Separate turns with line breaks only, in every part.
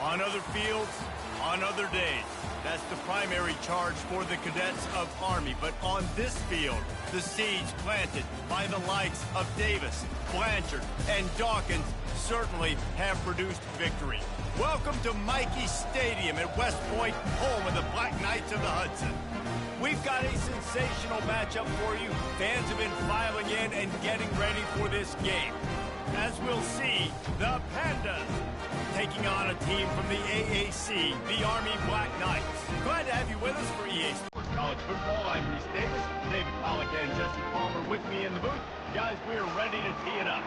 On other fields, on other days. That's the primary charge for the cadets of Army. But on this field, the seeds planted by the likes of Davis, Blanchard, and Dawkins certainly have produced victory. Welcome to Mikey Stadium at West Point, home of the Black Knights of the Hudson. We've got a sensational matchup for you. Fans have been filing in and getting ready for this game. As we'll see, the Pandas taking on a team from the AAC, the Army Black Knights. Glad to have you with us for EA Sports College Football. I'm Reese Davis, David Pollack, and Jesse Palmer with me in the booth. Guys, we are ready to tee it up.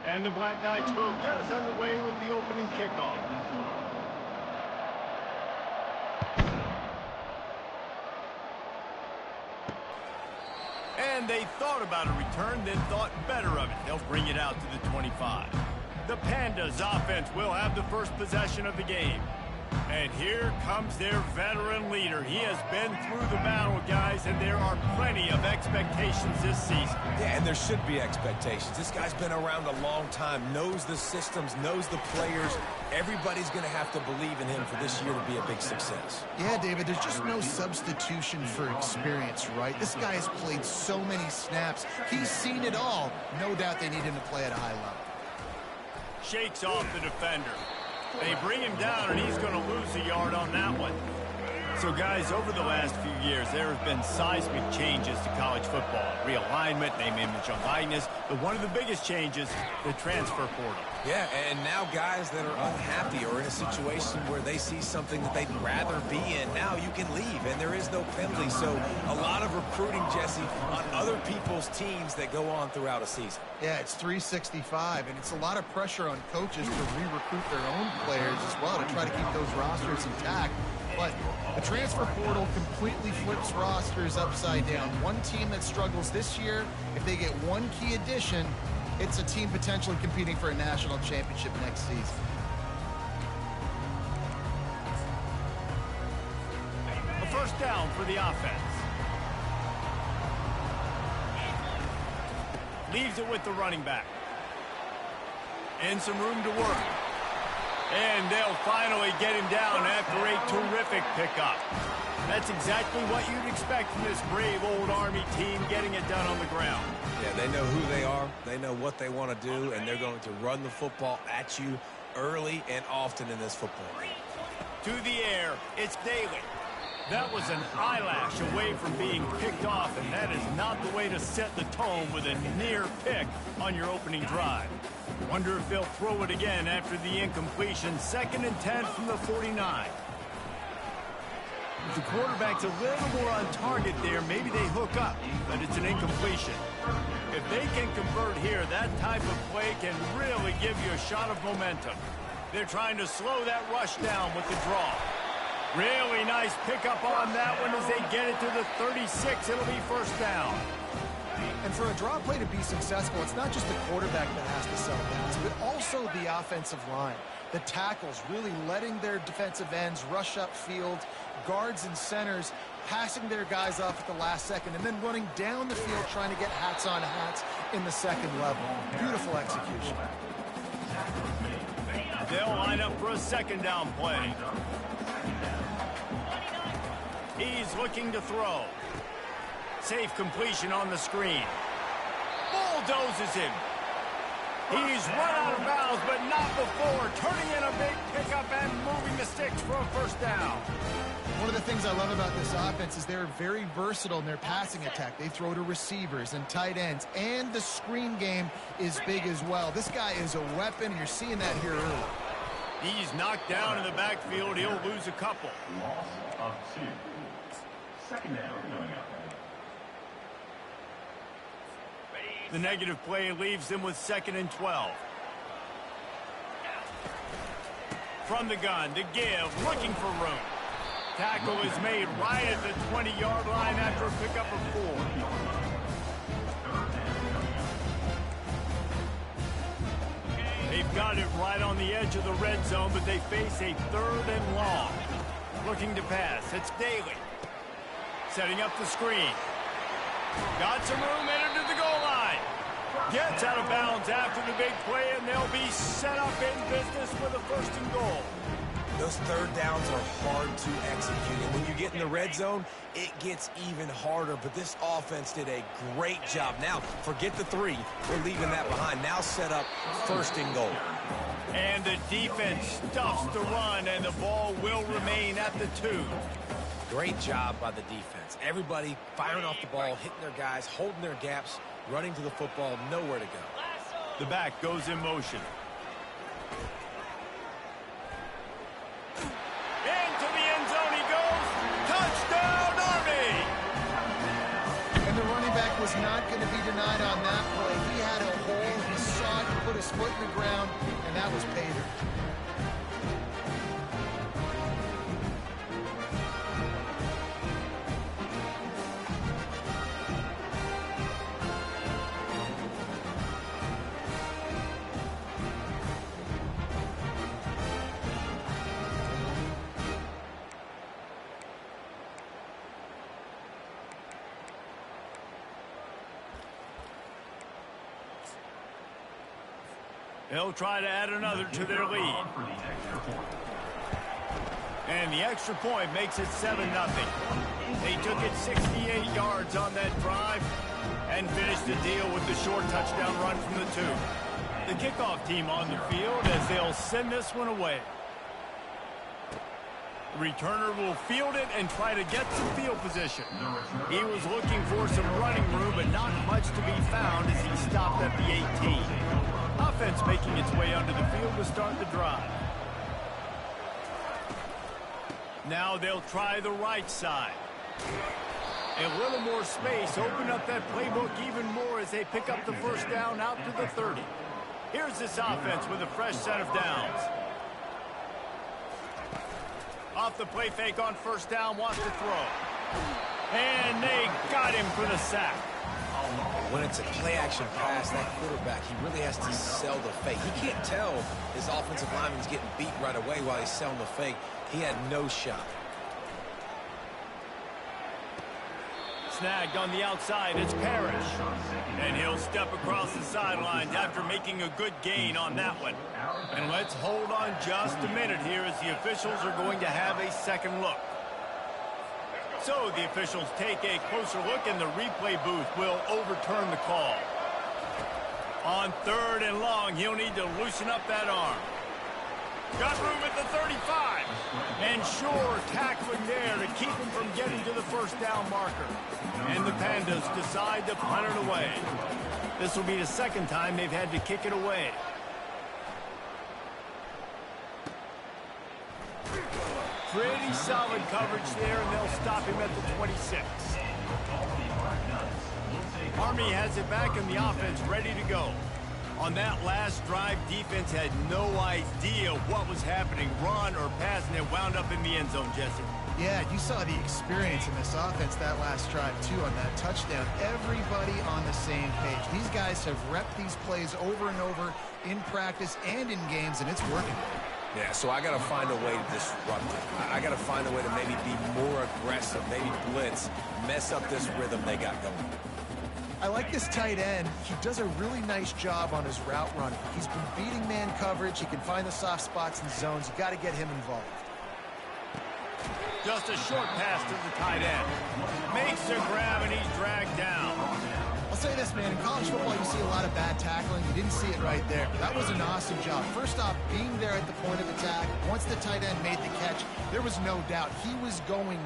And the Black Knights will get us underway with the opening kickoff. And they thought about a return, then thought better of it. They'll bring it out to the 25. The Pandas offense will have the first possession of the game. And here comes their veteran leader. He has been through the battle, guys, and there are plenty of expectations this season.
Yeah, and there should be expectations. This guy's been around a long time, knows the systems, knows the players. Everybody's going to have to believe in him for this year to be a big success.
Yeah, David, there's just no substitution for experience, right? This guy has played so many snaps. He's seen it all. No doubt they need him to play at a high level.
Shakes off the defender. They bring him down, and he's going to lose a yard on that one. So, guys, over the last few years, there have been seismic changes to college football. Realignment, name, image, and likeness. But one of the biggest changes, the transfer portal.
Yeah, and now guys that are unhappy or in a situation where they see something that they'd rather be in, now you can leave, and there is no penalty. So a lot of recruiting, Jesse, on other people's teams that go on throughout a season.
Yeah, it's 365, and it's a lot of pressure on coaches to re-recruit their own players as well to try to keep those rosters intact. But the transfer portal completely flips rosters upside down. One team that struggles this year, if they get one key addition, it's a team potentially competing for a national championship next season.
A first down for the offense. Leaves it with the running back. And some room to work. And they'll finally get him down after a terrific pickup. That's exactly what you'd expect from this brave old Army team, getting it done on the ground.
Yeah, they know who they are, they know what they want to do, and they're going to run the football at you early and often in this football game.
To the air, it's Daly. That was an eyelash away from being picked off, and that is not the way to set the tone with a near pick on your opening drive. Wonder if they'll throw it again after the incompletion. 2nd and 10 from the 49. The quarterback's a little more on target there. Maybe they hook up, but it's an incompletion. If they can convert here, that type of play can really give you a shot of momentum. They're trying to slow that rush down with the draw. Really nice pickup on that one as they get it to the 36. It'll be first down.
And for a draw play to be successful, it's not just the quarterback that has to sell pass, but also the offensive line. The tackles really letting their defensive ends rush upfield, guards and centers passing their guys off at the last second, and then running down the field trying to get hats on hats in the second level. Beautiful execution.
They'll line up for a second down play. He's looking to throw. Safe completion on the screen. Bulldozes him. He's run out of bounds, but not before. Turning in a big pickup and moving the sticks for a first down.
One of the things I love about this offense is they're very versatile in their passing attack. They throw to receivers and tight ends, and the screen game is big as well. This guy is a weapon, and you're seeing that here early.
He's knocked down in the backfield. He'll lose a couple.
Loss of 2. Second down coming up.
The negative play leaves them with 2nd and 12. From the gun, to give, looking for room. Tackle is made right at the 20-yard line after a pickup of 4. got it right on the edge of the red zone, but they face a 3rd and long. Looking to pass. It's Daly. Setting up the screen. Got some room, entered to the goal line. Gets out of bounds after the big play, and they'll be set up in business with a 1st and goal.
Those 3rd downs are hard to execute. And when you get in the red zone, it gets even harder. But this offense did a great job. Now, forget the 3. We're leaving that behind. Now set up 1st and goal.
And the defense stuffs the run, and the ball will remain at the 2.
Great job by the defense. Everybody firing off the ball, hitting their guys, holding their gaps, running to the football, nowhere to go.
The back goes in motion. Into the end zone he goes. Touchdown, Army!
And the running back was not going to be denied on that play. He had a hole, he saw it, he put his foot in the ground, and that was pay dirt.
They'll try to add another to their lead. And the extra point makes it 7-0. They took it 68 yards on that drive and finished the deal with the short touchdown run from the 2. The kickoff team on the field as they'll send this one away. The returner will field it and try to get some field position. He was looking for some running room, but not much to be found as he stopped at the 18. Offense making its way onto the field to start the drive. Now they'll try the right side. A little more space, open up that playbook even more as they pick up the 1st down out to the 30. Here's this offense with a fresh set of downs. Off the play fake on 1st down, wants to throw. And they got him for the sack.
When it's a play-action pass, that quarterback, he really has to sell the fake. He can't tell his offensive lineman's getting beat right away while he's selling the fake. He had no shot.
Snagged on the outside, it's Parrish. And he'll step across the sidelines after making a good gain on that one. And let's hold on just a minute here as the officials are going to have a second look. So the officials take a closer look, and the replay booth will overturn the call. On 3rd and long, he'll need to loosen up that arm. Got room at the 35. And sure, tackling there to keep him from getting to the 1st down marker. And the Pandas decide to punt it away. This will be the 2nd time they've had to kick it away. Pretty solid coverage there, and they'll stop him at the 26. Army has it back, and the offense ready to go. On that last drive, defense had no idea what was happening, run or pass, and it wound up in the end zone, Jesse.
Yeah, you saw the experience in this offense that last drive, too, on that touchdown. Everybody on the same page. These guys have repped these plays over and over in practice and in games, and it's working.
Yeah, so I got to find a way to disrupt it. I got to find a way to maybe be more aggressive, maybe blitz, mess up this rhythm they got going.
I like this tight end. He does a really nice job on his route running. He's been beating man coverage. He can find the soft spots and zones. You got to get him involved.
Just a short pass to the tight end. Makes a grab, and he's dragged down.
I'll say this, man. In college football, you see a lot of bad tackling. You didn't see it right there. That was an awesome job. First off, being there at the point of attack. Once the tight end made the catch, there was no doubt he was going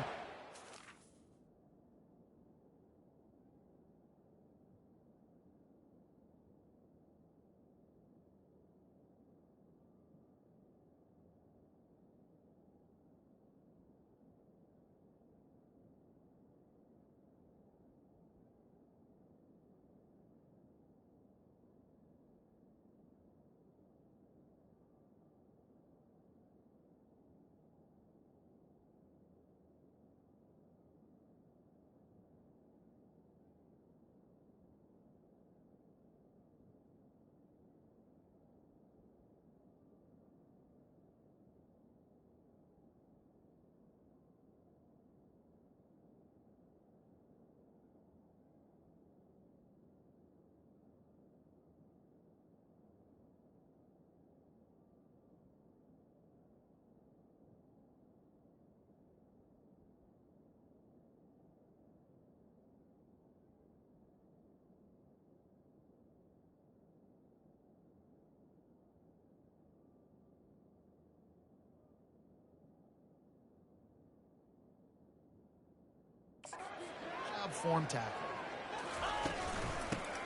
form tackle.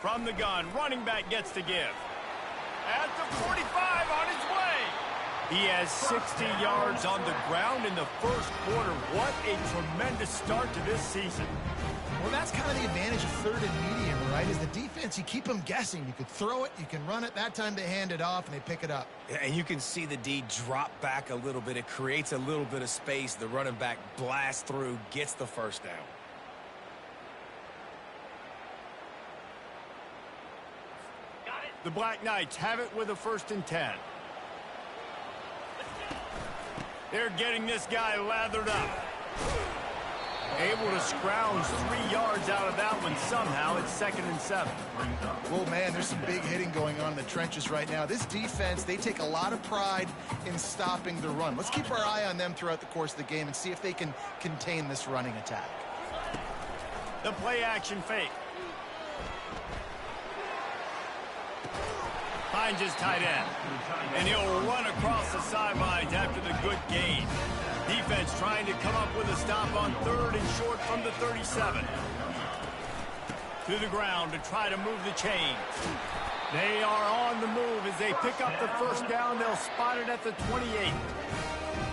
From the gun, running back gets to give. At the 45 on his way. He has 60 yards on the ground in the first quarter. What a tremendous start to this season.
Well, that's kind of the advantage of third and medium, right? Is the defense, you keep them guessing. You could throw it, you can run it. That time they hand it off and they pick it up.
Yeah, and you can see the D drop back a little bit. It creates a little bit of space. The running back blasts through, gets the first down.
The Black Knights have it with a 1st and 10. They're getting this guy lathered up. Able to scrounge 3 yards out of that one somehow. It's 2nd and 7.
Well, man, there's some big hitting going on in the trenches right now. This defense, they take a lot of pride in stopping the run. Let's keep our eye on them throughout the course of the game and see if they can contain this running attack.
The play-action fake. Finds his tight end. And he'll run across the sidelines after the good gain. Defense trying to come up with a stop on 3rd and short from the 37. To the ground to try to move the chains. They are on the move as they pick up the 1st down. They'll spot it at the 28.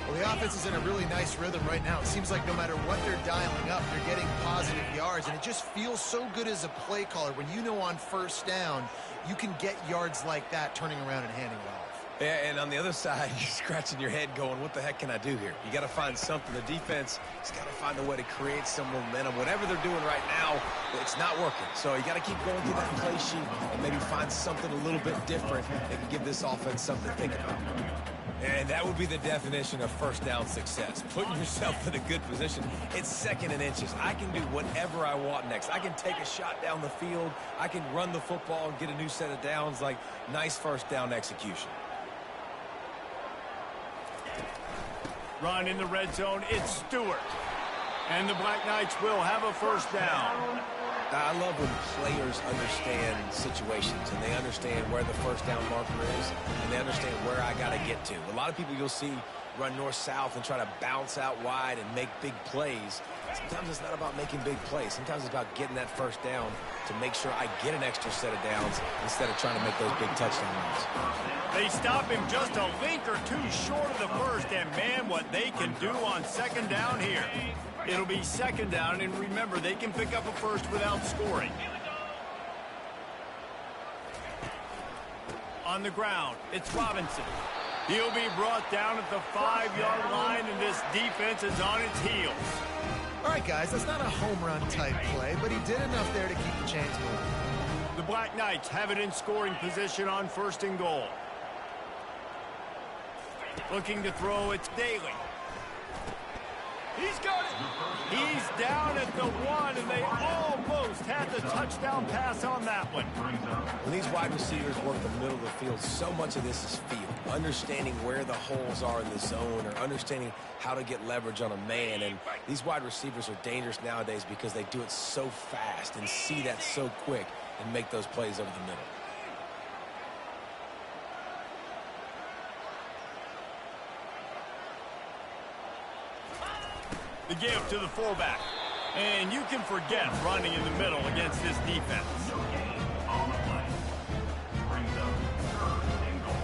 Well, the offense is in a really nice rhythm right now. It seems like no matter what they're dialing up, they're getting positive yards, and it just feels so good as a play caller when you know on 1st down you can get yards like that turning around and handing it off.
Yeah, and on the other side, you're scratching your head going, what the heck can I do here? You got to find something. The defense has got to find a way to create some momentum. Whatever they're doing right now, it's not working. So you got to keep going through that play sheet and maybe find something a little bit different that can give this offense something to think about. And that would be the definition of 1st down success. Putting yourself in a good position. It's 2nd and inches. I can do whatever I want next. I can take a shot down the field. I can run the football and get a new set of downs. Like, nice 1st down execution.
Run in the red zone. It's Stewart. And the Black Knights will have a 1st down.
I love when players understand situations and they understand where the 1st down marker is and they understand where I got to get to. A lot of people you'll see run north-south and try to bounce out wide and make big plays. Sometimes it's not about making big plays. Sometimes it's about getting that 1st down to make sure I get an extra set of downs instead of trying to make those big touchdown runs.
They stop him just a link or two short of the 1st, and man, what they can do on 2nd down here. It'll be 2nd down, and remember, they can pick up a 1st without scoring. On the ground, it's Robinson. He'll be brought down at the 5-yard line, and this defense is on its heels.
All right, guys, that's not a home run type play, but he did enough there to keep the chains moving.
The Black Knights have it in scoring position on 1st and goal. Looking to throw, it's Daly. He's got it. He's down at the 1, and they almost had the touchdown pass on that one.
When these wide receivers work the middle of the field, so much of this is feel. Understanding where the holes are in the zone or understanding how to get leverage on a man. And these wide receivers are dangerous nowadays because they do it so fast and see that so quick and make those plays over the middle.
The give to the fullback. And you can forget running in the middle against this defense.
On the play. Brings up 3rd and goal.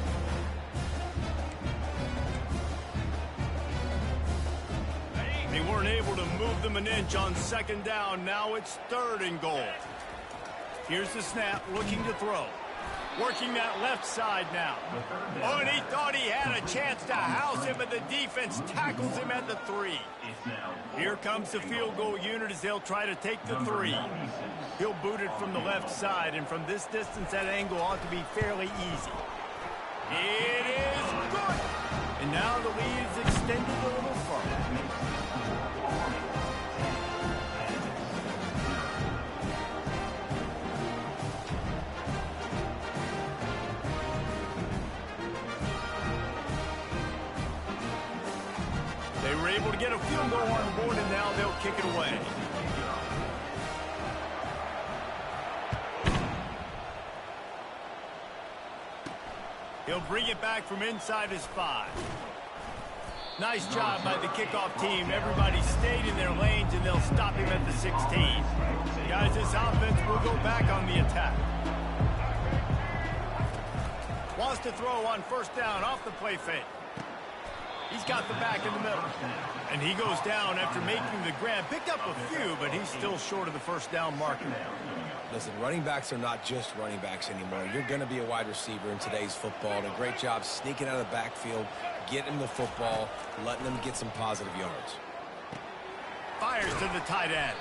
They weren't able to move them an inch on 2nd down. Now it's 3rd and goal. Here's the snap, looking to throw. Working that left side now. Oh, and he thought he had a chance to house him, but the defense tackles him at the 3. Here comes the field goal unit as they'll try to take the 3. He'll boot it from the left side, and from this distance, that angle ought to be fairly easy. It is good! And now the lead is extended a little further. They were able to get a field goal on the board, and now they'll kick it away. He'll bring it back from inside his 5. Nice job by the kickoff team. Everybody stayed in their lanes, and they'll stop him at the 16. Guys, this offense will go back on the attack. Wants to throw on first down off the play fake. He's got the back in the middle. And he goes down after making the grab. Picked up a few, but he's still short of the first down marker.
Listen, running backs are not just running backs anymore. You're going to be a wide receiver in today's football. And a great job sneaking out of the backfield, getting him the football, letting them get some positive yards.
Fires to the tight end.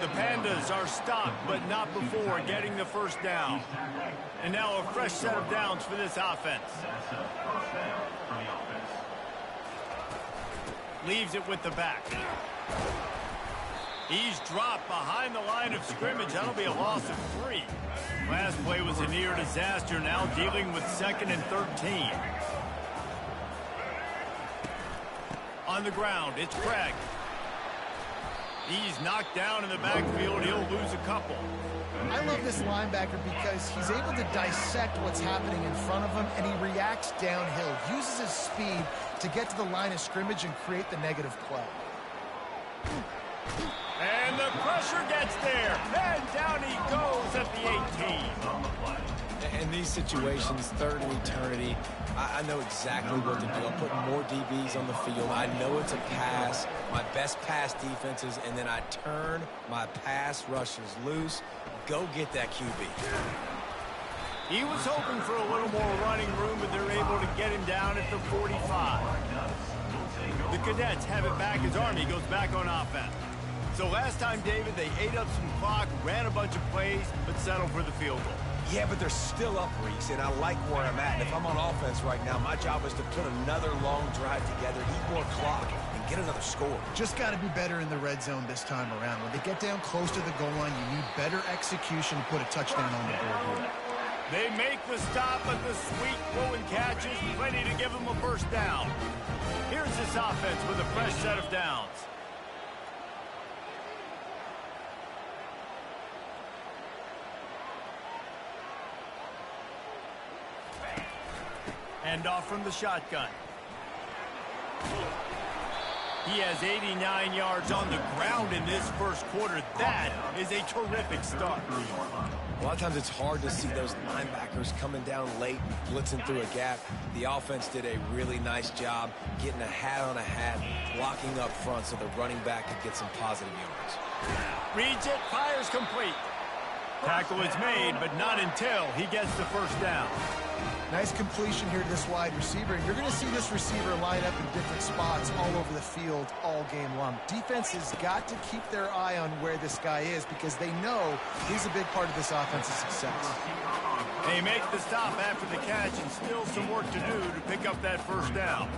The Pandas are stopped, but not before getting the first down. And now a fresh set of downs for this offense. Leaves it with the back. He's dropped behind the line of scrimmage. That'll be a loss of 3. Last play was a near disaster. Now dealing with 2nd and 13. On the ground, it's Craig. He's knocked down in the backfield. He'll lose a couple.
I love this linebacker because he's able to dissect what's happening in front of him, and he reacts downhill, uses his speed to get to the line of scrimmage and create the negative play.
And the pressure gets there. And down he goes at the 18.
In these situations, 3rd and eternity, I know exactly what to do. I'm putting more DBs on the field. I know it's a pass, my best pass defenses, and then I turn my pass rushers loose. Go get that QB.
He was hoping for a little more running room, but they're able to get him down at the 45. The Cadets have it back as Army goes back on offense. So last time, David, they ate up some clock, ran a bunch of plays, but settled for the field goal.
Yeah, but they're still up, Reese, and I like where I'm at. And if I'm on offense right now, my job is to put another long drive together, eat more clock, and get another score.
Just got to be better in the red zone this time around. When they get down close to the goal line, you need better execution to put a touchdown on the board here.
They make the stop, but the sweet throw and catch is plenty to give them a first down. Here's this offense with a fresh set of downs. And off from the shotgun. He has 89 yards on the ground in this first quarter. That is a terrific start.
A lot of times it's hard to see those linebackers coming down late, blitzing through a gap. The offense did a really nice job getting a hat on a hat, blocking up front so the running back could get some positive yards.
Reads it, fires complete. Tackle is made, but not until he gets the first down.
Nice completion here to this wide receiver. You're going to see this receiver line up in different spots all over the field all game long. Defense has got to keep their eye on where this guy is because they know he's a big part of this offense's success.
They make the stop after the catch and still some work to do to pick up that first down.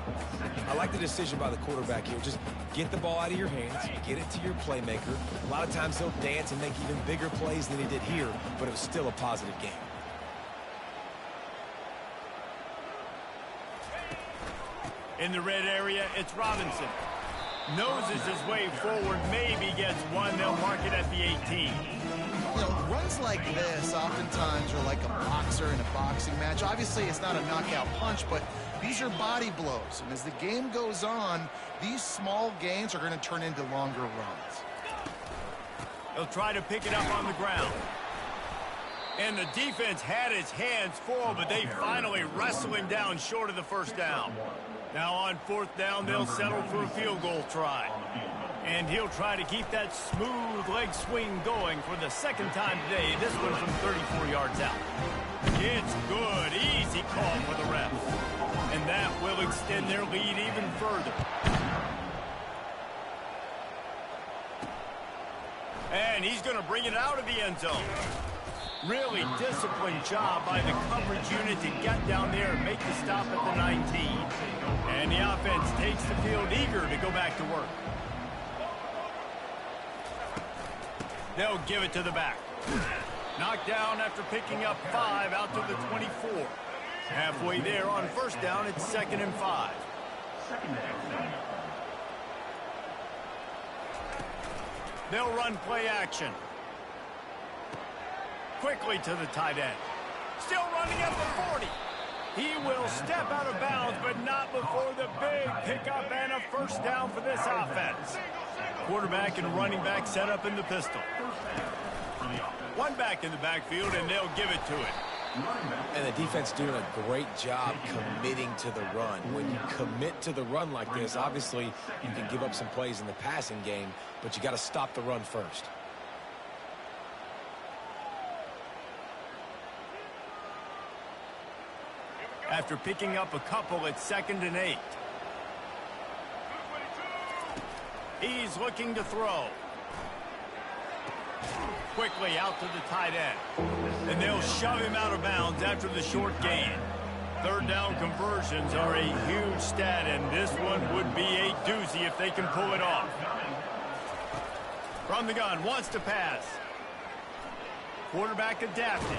I like the decision by the quarterback here. Just get the ball out of your hands, get it to your playmaker. A lot of times he'll dance and make even bigger plays than he did here, but it was still a positive game.
In the red area, it's Robinson. Noses his way forward, maybe gets one. They'll mark it at the 18.
You know, runs like this oftentimes are like a boxer in a boxing match. Obviously, it's not a knockout punch, but these are body blows. And as the game goes on, these small gains are going to turn into longer runs.
He'll try to pick it up on the ground. And the defense had his hands full, but they finally wrestle him down short of the first down. Now on 4th down, they'll settle for a field goal try. And he'll try to keep that smooth leg swing going for the 2nd time today. This one from 34 yards out. It's good. Easy call for the ref. And that will extend their lead even further. And he's going to bring it out of the end zone. Really disciplined job by the coverage unit to get down there and make the stop at the 19. And the offense takes the field eager to go back to work. They'll give it to the back. Knocked down after picking up 5 out to the 24. Halfway there on 1st down, it's 2nd and 5. They'll run play action. Quickly to the tight end. Still running at the 40. He will step out of bounds, but not before the big pickup and a first down for this offense. Quarterback and running back set up in the pistol. One back in the backfield, and they'll give it to it.
And the defense doing a great job committing to the run. When you commit to the run like this, obviously you can give up some plays in the passing game, but you got to stop the run first.
After picking up a couple, it's 2nd and 8. He's looking to throw. Quickly out to the tight end. And they'll shove him out of bounds after the short gain. 3rd down conversions are a huge stat, and this one would be a doozy if they can pull it off. From the gun, wants to pass. Quarterback adapted.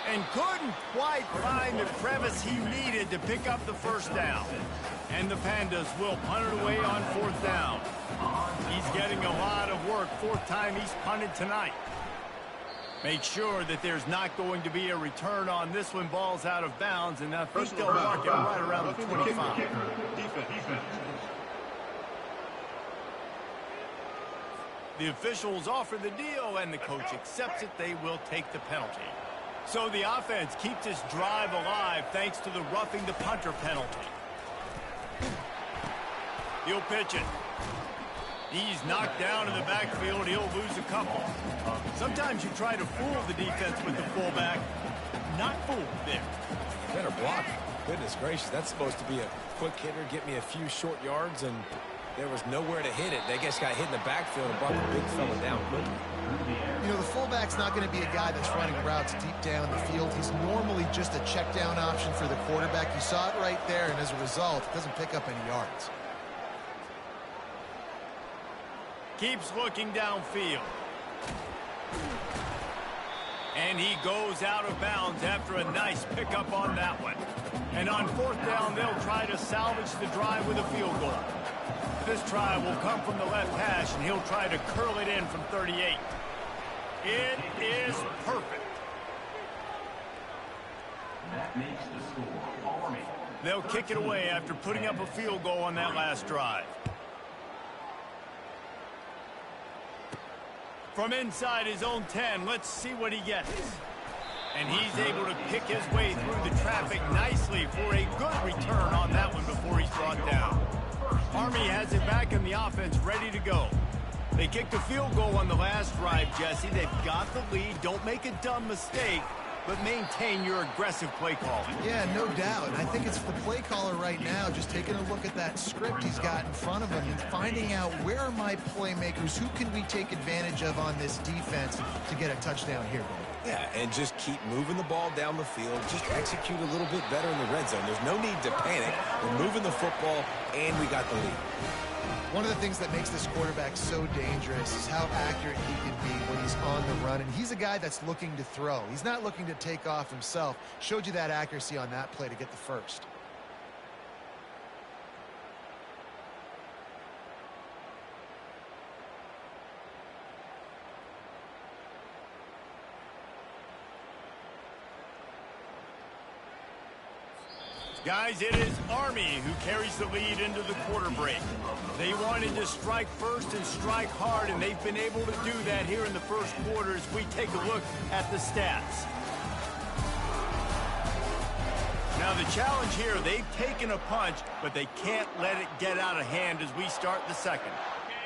And couldn't quite find the crevice he needed to pick up the first down. And the Pandas will punt it away on 4th down. He's getting a lot of work. 4th time he's punted tonight. Make sure that there's not going to be a return on this one. Ball's out of bounds, and I think they'll mark it right around the 25. The officials offer the deal, and the coach accepts it. They will take the penalty. So the offense keeps this drive alive thanks to the roughing the punter penalty. He'll pitch it. He's knocked down in the backfield. He'll lose a couple. Sometimes you try to fool the defense with the fullback. Not fooled there.
Better block. Goodness gracious, that's supposed to be a quick hitter, get me a few short yards, and there was nowhere to hit it. They just got hit in the backfield and brought the big fella down quickly.
You know, the fullback's not going to be a guy that's running routes deep down the field. He's normally just a check down option for the quarterback. You saw it right there, and as a result, it doesn't pick up any yards.
Keeps looking downfield. And he goes out of bounds after a nice pickup on that one. And on 4th down, they'll try to salvage the drive with a field goal. This try will come from the left hash, and he'll try to curl it in from 38. It is perfect.
That makes the score Army.
They'll kick it away after putting up a field goal on that last drive. From inside his own 10, let's see what he gets. And he's able to pick his way through the traffic nicely for a good return on that one before he's brought down. Army has it back in the offense, ready to go. They kicked a field goal on the last drive, Jesse. They've got the lead. Don't make a dumb mistake, but maintain your aggressive play call.
Yeah, no doubt. I think it's the play caller right now just taking a look at that script he's got in front of him and finding out where are my playmakers, who can we take advantage of on this defense to get a touchdown here, Dave.
Yeah, and just keep moving the ball down the field. Just execute a little bit better in the red zone. There's no need to panic. We're moving the football, and we got the lead.
One of the things that makes this quarterback so dangerous is how accurate he can be when he's on the run. And he's a guy that's looking to throw. He's not looking to take off himself. Showed you that accuracy on that play to get the first.
Guys, it is Army who carries the lead into the quarter break. They wanted to strike first and strike hard, and they've been able to do that here in the first quarter as we take a look at the stats. Now the challenge here, they've taken a punch, but they can't let it get out of hand as we start the second.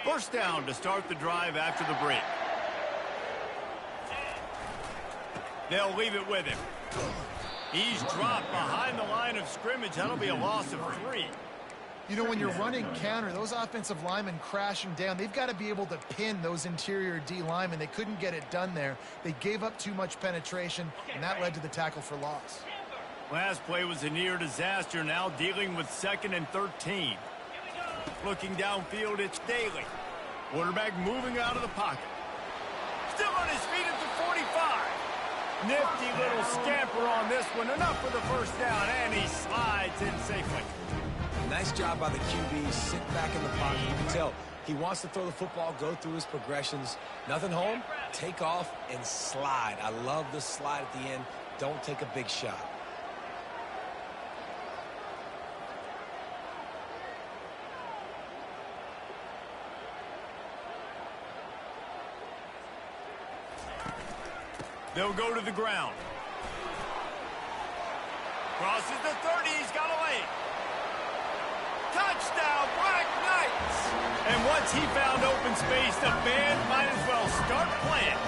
First down to start the drive after the break. They'll leave it with him. He's dropped behind the line of scrimmage. That'll be a loss of 3.
You know, when you're running counter, those offensive linemen crashing down, they've got to be able to pin those interior D linemen. They couldn't get it done there. They gave up too much penetration, and that led to the tackle for loss.
Last play was a near disaster. Now dealing with 2nd and 13. Looking downfield, it's Daly. Quarterback moving out of the pocket. Still on his feet at the 45. Nifty little scamper on this one. Enough for the first down, and he slides in safely.
Nice job by the QB. Sit back in the pocket. You can tell he wants to throw the football, go through his progressions. Nothing home, take off and slide. I love the slide at the end. Don't take a big shot.
They'll go to the ground. Crosses the 30. He's got a lane. Touchdown, Black Knights! And once he found open space, the band might as well start playing.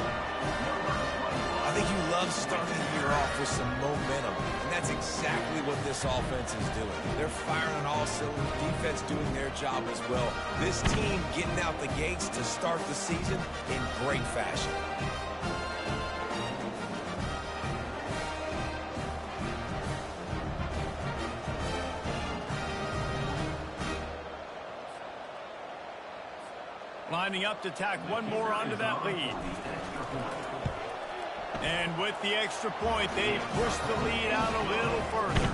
I think you love starting the year off with some momentum, and that's exactly what this offense is doing. They're firing on all cylinders, defense doing their job as well. This team getting out the gates to start the season in great fashion.
Lining up to tack one more onto that lead. And with the extra point, they've pushed the lead out a little further.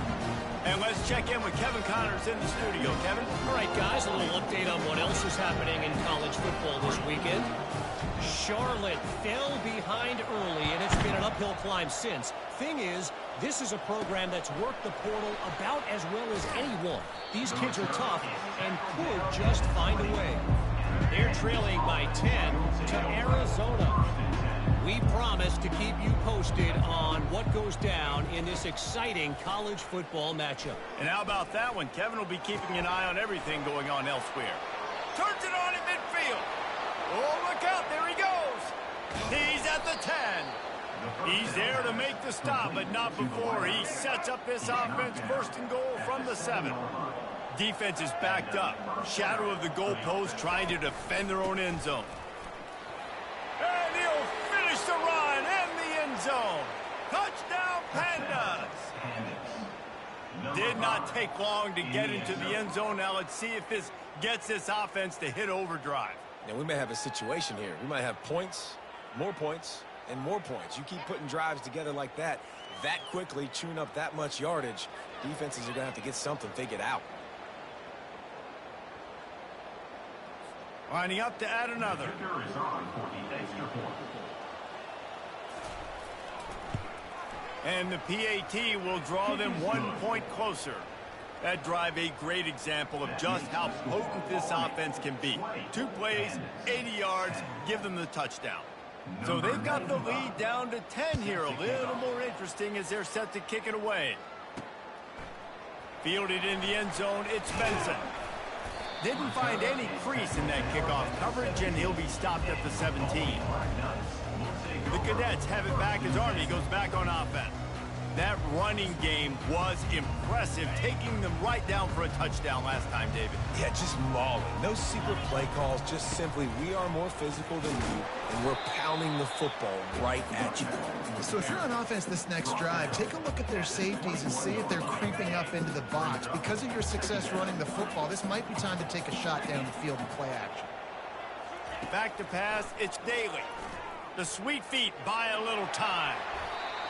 And let's check in with Kevin Connors in the studio. Kevin?
All right, guys, a little update on what else is happening in college football this weekend. Charlotte fell behind early, and it's been an uphill climb since. Thing is, this is a program that's worked the portal about as well as anyone. These kids are tough and could just find a way. They're trailing by 10 to Arizona. We promise to keep you posted on what goes down in this exciting college football matchup.
And how about that one? Kevin will be keeping an eye on everything going on elsewhere. Turns it on in midfield. Oh, look out. There he goes. He's at the 10. He's there to make the stop, but not before he sets up this offense first and goal from the 7. Defense is backed up. Shadow of the goalpost trying to defend their own end zone. And he'll finish the run in the end zone. Touchdown, Pandas. Did not take long to get into the end zone. Now let's see if this gets this offense to hit overdrive.
Now we may have a situation here. We might have points, and more points. You keep putting drives together like that quickly, chewing up that much yardage. Defenses are going to have to get something figured out.
Lining up to add another. And the PAT will draw them 1 point closer. That drive a great example of just how potent this offense can be. 2 plays, 80 yards, give them the touchdown. So they've got the lead down to 10 here. A little more interesting as they're set to kick it away. Fielded in the end zone, it's Benson. Didn't find any crease in that kickoff coverage, and he'll be stopped at the 17. The Cadets have it back as Army goes back on offense. That running game was impressive, taking them right down for a touchdown last time, David.
Yeah, just mauling. No secret play calls, just simply we are more physical than you, and we're pounding the football right at you.
So if you're on offense this next drive, take a look at their safeties and see if they're creeping up into the box. Because of your success running the football, this might be time to take a shot down the field and play action.
Back to pass, it's Daly. The sweet feet buy a little time.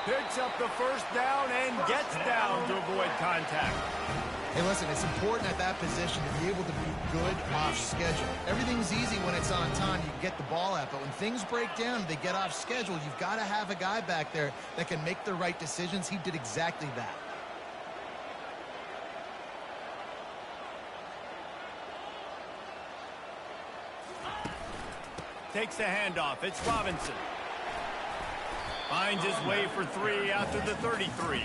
Picks up the first down and gets down to avoid contact.
Hey, listen, it's important at that position to be able to be good off schedule. Everything's easy when it's on time, you get the ball out. But when things break down, they get off schedule, you've got to have a guy back there that can make the right decisions. He did exactly that.
Takes the handoff. It's Robinson. Finds his way for 3 after the 33.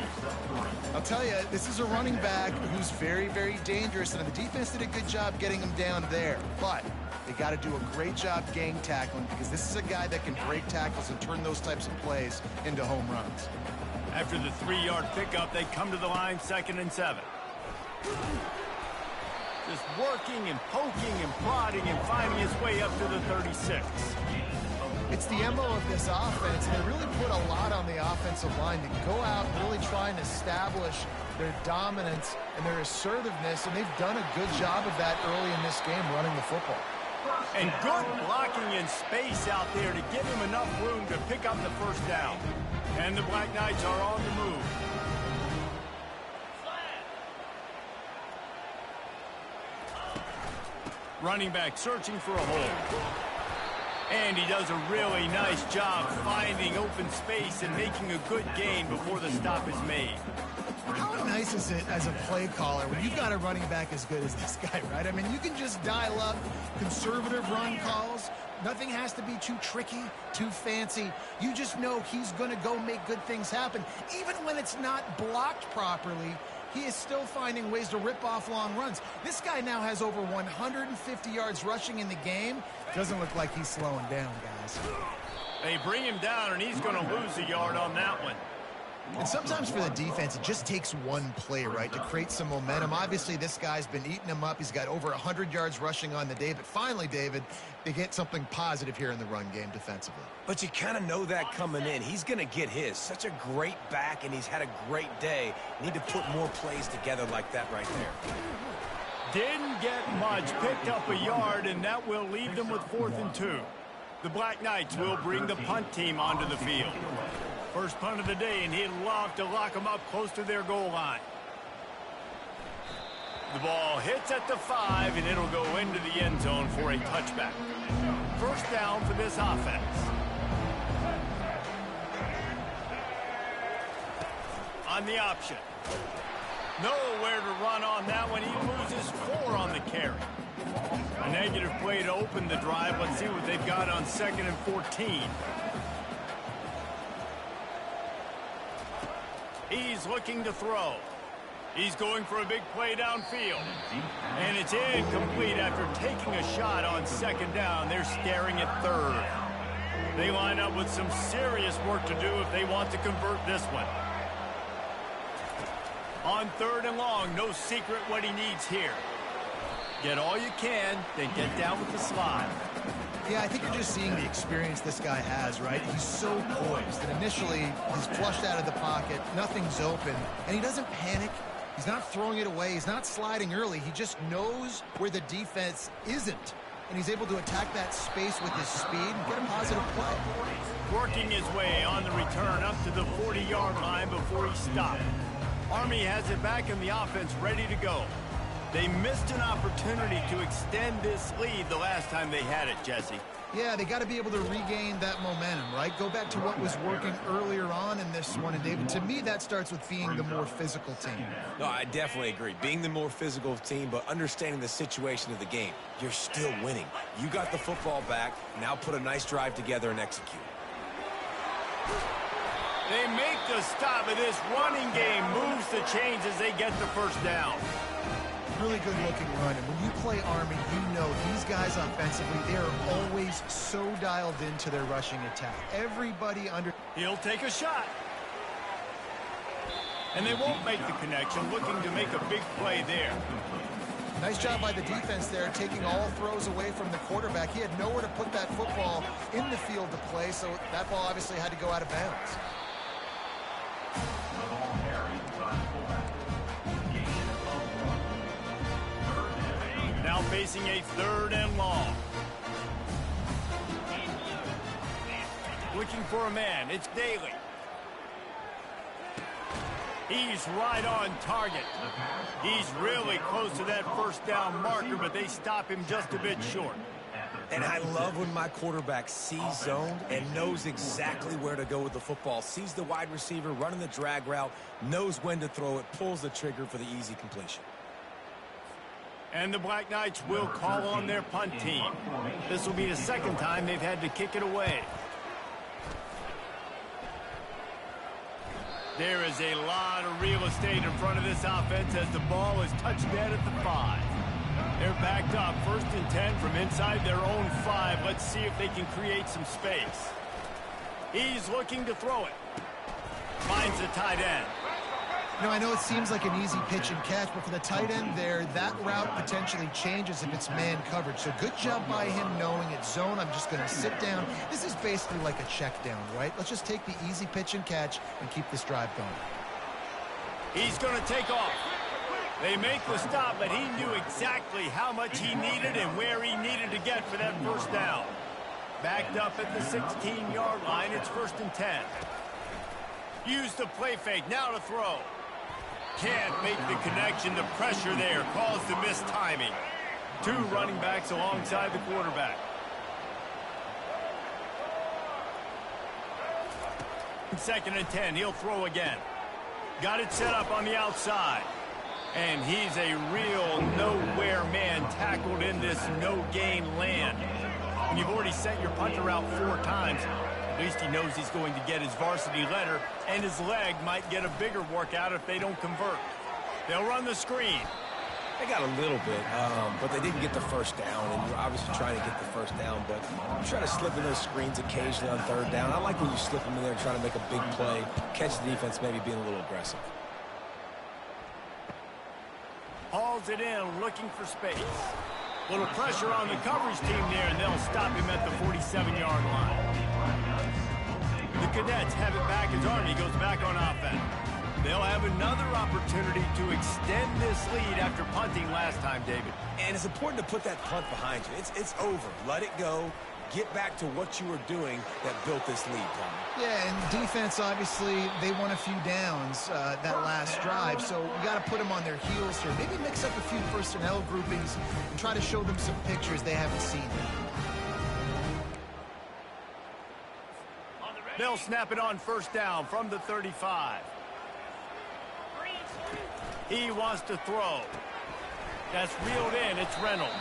I'll tell you, this is a running back who's very, very dangerous, and the defense did a good job getting him down there. But they got to do a great job gang tackling, because this is a guy that can break tackles and turn those types of plays into home runs.
After the 3-yard pickup, they come to the line 2nd and 7. Just working and poking and prodding and finding his way up to the 36.
It's the MO of this offense, and they really put a lot on the offensive line to go out and really try and establish their dominance and their assertiveness, and they've done a good job of that early in this game running the football.
And good blocking in space out there to give him enough room to pick up the first down. And the Black Knights are on the move. Running back searching for a hole. And he does a really nice job finding open space and making a good gain before the stop is made.
How nice is it as a play caller when you've got a running back as good as this guy, right? I mean, you can just dial up conservative run calls. Nothing has to be too tricky, too fancy. You just know he's going to go make good things happen. Even when it's not blocked properly, he is still finding ways to rip off long runs. This guy now has over 150 yards rushing in the game. Doesn't look like he's slowing down, guys.
They bring him down, and he's going to lose a yard on that one.
And sometimes for the defense, it just takes one play, right, to create some momentum. Obviously, this guy's been eating him up. He's got over 100 yards rushing on the day. But finally, David, they get something positive here in the run game defensively.
But you kind of know that coming in. He's going to get his. Such a great back, and he's had a great day. Need to put more plays together like that right there.
Didn't get much. Picked up a yard, and that will leave them with 4th and 2. The Black Knights will bring the punt team onto the field. First punt of the day, and he'd love to lock them up close to their goal line. The ball hits at the 5, and it'll go into the end zone for a touchback. First down for this offense. On the option. Nowhere to run on that one. He loses 4 on the carry. A negative play to open the drive. Let's see what they've got on 2nd and 14. He's looking to throw. He's going for a big play downfield. And it's incomplete after taking a shot on 2nd down. They're staring at 3rd. They line up with some serious work to do if they want to convert this one. On 3rd and long, no secret what he needs here. Get all you can, then get down with the slide.
Yeah, I think you're just seeing the experience this guy has, right? He's so poised that initially he's flushed out of the pocket, nothing's open, and he doesn't panic. He's not throwing it away. He's not sliding early. He just knows where the defense isn't, and he's able to attack that space with his speed and get a positive play.
Working his way on the return up to the 40-yard line before he stopped. Army has it back in the offense ready to go. They missed an opportunity to extend this lead the last time they had it, Jesse.
Yeah, they got to be able to regain that momentum, right? Go back to what was working earlier on in this one. And, David, to me, that starts with being the more physical team.
No, I definitely agree. Being the more physical team, but understanding the situation of the game. You're still winning. You got the football back. Now put a nice drive together and execute.
They make the stop, and this running game moves the chains as they get the first down.
Really good-looking run. And when you play Army, you know these guys offensively, they are always so dialed into their rushing attack. Everybody under...
He'll take a shot. And they won't make the connection, looking to make a big play there.
Nice job by the defense there, taking all throws away from the quarterback. He had nowhere to put that football in the field to play, so that ball obviously had to go out of bounds.
Now facing a 3rd and long. Looking for a man. It's Daly. He's right on target. He's really close to that first down marker, but they stop him just a bit short.
And I love when my quarterback sees zone and knows exactly where to go with the football. Sees the wide receiver running the drag route, knows when to throw it, pulls the trigger for the easy completion.
And the Black Knights will call on their punt team. This will be the 2nd time they've had to kick it away. There is a lot of real estate in front of this offense as the ball is touched dead at the 5. They're backed up, 1st and 10 from inside their own 5. Let's see if they can create some space. He's looking to throw it. Finds the tight end.
Now, I know it seems like an easy pitch and catch, but for the tight end there, that route potentially changes if it's man coverage. So good job by him knowing it's zone. I'm just going to sit down. This is basically like a check down, right? Let's just take the easy pitch and catch and keep this drive going.
He's going to take off. They make the stop, but he knew exactly how much he needed and where he needed to get for that first down. Backed up at the 16-yard line. It's 1st and 10. Use the play fake. Now to throw. Can't make the connection. The pressure there caused the missed timing. 2 running backs alongside the quarterback. 2nd and 10. He'll throw again. Got it set up on the outside. And he's a real nowhere man tackled in this no-gain land. When you've already sent your punter out 4 times, at least he knows he's going to get his varsity letter, and his leg might get a bigger workout if they don't convert. They'll run the screen.
They got a little bit, but they didn't get the first down, and you're obviously trying to get the first down, but you try to slip in those screens occasionally on 3rd down. I like when you slip them in there trying to make a big play, catch the defense maybe being a little aggressive.
Hauls it in, looking for space. Little pressure on the coverage team there, and they'll stop him at the 47-yard line. The Cadets have it back as Army goes back on offense. They'll have another opportunity to extend this lead after punting last time, David.
And it's important to put that punt behind you. It's over. Let it go. Get back to what you were doing that built this lead, Tom.
Yeah, and defense, obviously, they won a few downs that last drive, so you got to put them on their heels here. Maybe mix up a few personnel groupings and try to show them some pictures they haven't seen.
They'll snap it on 1st down from the 35. He wants to throw. That's reeled in. It's Reynolds.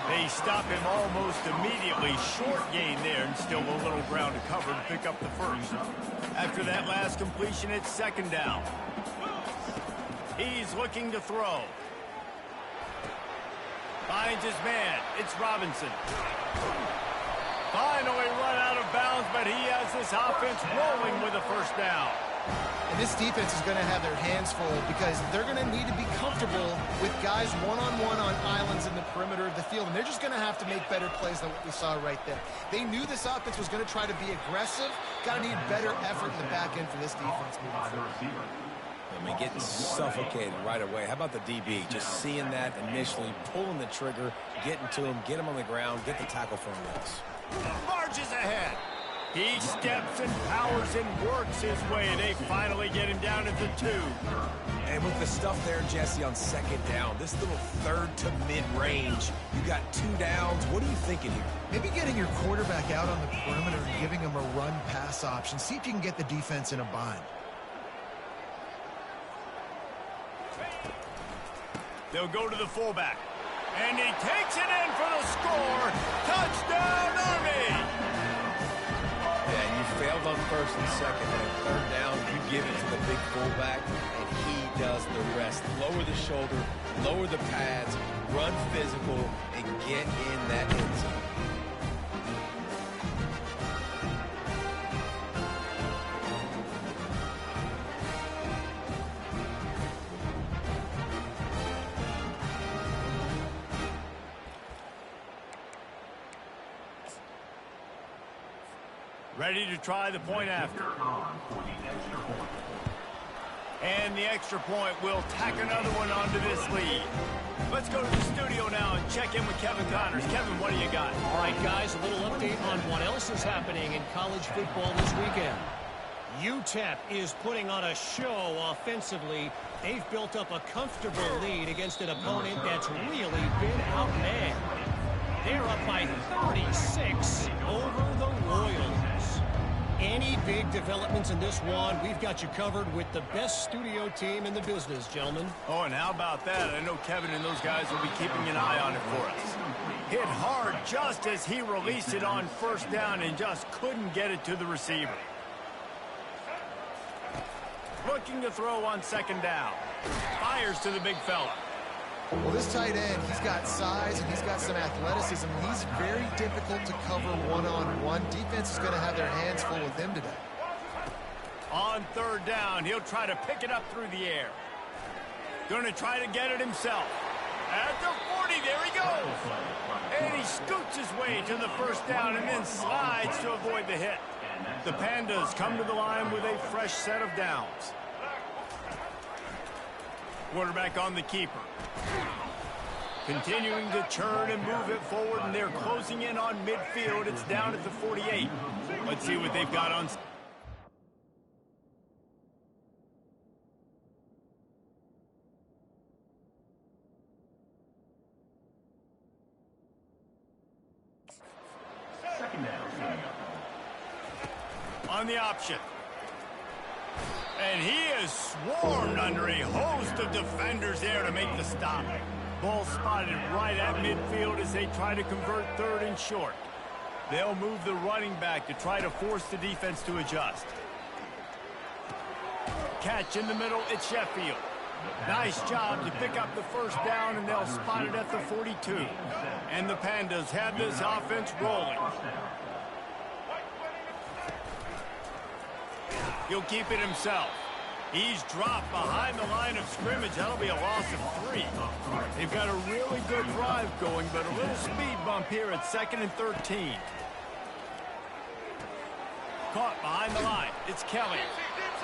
They stop him almost immediately. Short gain there, and still a little ground to cover to pick up the first. After that last completion, it's 2nd down. He's looking to throw. Finds his man. It's Robinson. Finally run out of bounds, but he has this offense rolling with a 1st down.
And this defense is going to have their hands full because they're going to need to be comfortable with guys one-on-one on islands in the perimeter of the field. And they're just going to have to make better plays than what we saw right there. They knew this offense was going to try to be aggressive. Got to need better effort in the back end for this defense moving forward.
I mean, getting suffocated right away. How about the DB? Just seeing that initially, pulling the trigger, getting to him, get him on the ground, get the tackle for him.
Marches ahead. He steps and powers and works his way. They finally get him down at the 2.
And with the stuff there, Jesse, on 2nd down, this little 3rd to mid-range, you got 2 downs. What are you thinking here?
Maybe getting your quarterback out on the perimeter and giving him a run-pass option. See if you can get the defense in a bind.
They'll go to the fullback. And he takes it in for the score. Touchdown, Army!
Yeah, you failed on 1st and 2nd, and on 3rd down, you give it to the big fullback, and he does the rest. Lower the shoulder, lower the pads, run physical, and get in that end zone.
Ready to try the point after. And the extra point will tack another one onto this lead. Let's go to the studio now and check in with Kevin Connors. Kevin, what do you got?
All right, guys, a little update on what else is happening in college football this weekend. UTEP is putting on a show offensively. They've built up a comfortable lead against an opponent that's really been outmanned. They're up by 36 over the Royals. Any big developments in this one, we've got you covered with the best studio team in the business, gentlemen.
Oh, and how about that? I know Kevin and those guys will be keeping an eye on it for us. Hit hard just as he released it on 1st down and just couldn't get it to the receiver. Looking to throw on 2nd down. Fires to the big fella.
Well, this tight end, he's got size and he's got some athleticism. He's very difficult to cover one-on-one. Defense is going to have their hands full with him today.
On 3rd down, he'll try to pick it up through the air. Going to try to get it himself. At the 40, there he goes. And he scoots his way to the 1st down and then slides to avoid the hit. The Pandas come to the line with a fresh set of downs. Quarterback on the keeper. Continuing to churn and move it forward, and they're closing in on midfield. It's down at the 48. Let's see what they've got on. On the option. And he is swarmed under a host of defenders there to make the stop. Ball spotted right at midfield as they try to convert third and short. They'll move the running back to try to force the defense to adjust. Catch in the middle, it's Sheffield. Nice job to pick up the first down, and they'll spot it at the 42. And the Pandas have this offense rolling. He'll keep it himself. He's dropped behind the line of scrimmage. That'll be a loss of 3. They've got a really good drive going, but a little speed bump here at 2nd and 13. Caught behind the line. It's Kelly.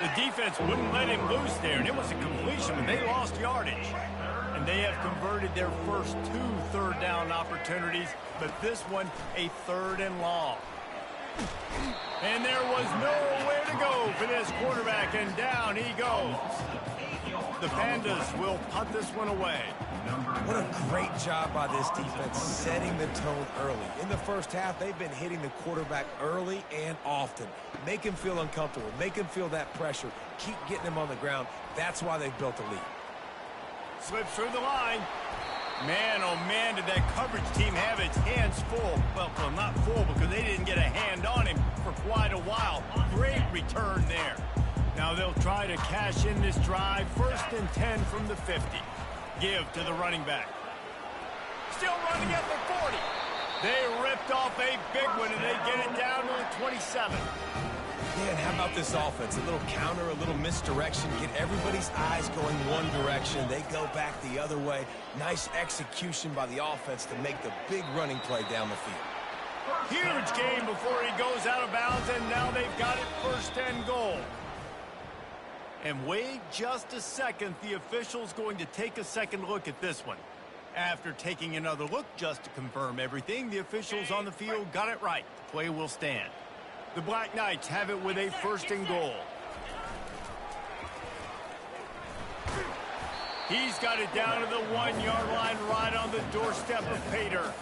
The defense wouldn't let him loose there, and it was a completion, but they lost yardage. And they have converted their first 2 third-down opportunities, but this one a 3rd and long. And there was nowhere to go for this quarterback, and down he goes. The Pandas will punt this one away.
What a great job by this defense setting the tone early. In the first half, they've been hitting the quarterback early and often. Make him feel uncomfortable. Make him feel that pressure. Keep getting him on the ground. That's why they've built a lead.
Slips through the line. Man, oh man, did that coverage team have its hands full. Well, not full because they didn't get a hand on him for quite a while. Great return there. Now they'll try to cash in this drive. 1st and 10 from the 50. Give to the running back. Still running at the 40. They ripped off a big one, and they get it down to the 27.
Yeah, and how about this offense? A little counter, a little misdirection. Get everybody's eyes going one direction. They go back the other way. Nice execution by the offense to make the big running play down the field.
Huge gain before he goes out of bounds, and now they've got it 1st and goal. And wait just a second. The official's going to take a second look at this one. After taking another look just to confirm everything, the officials on the field got it right. The play will stand. The Black Knights have it with a 1st and goal. He's got it down to the 1-yard line right on the doorstep of Pater.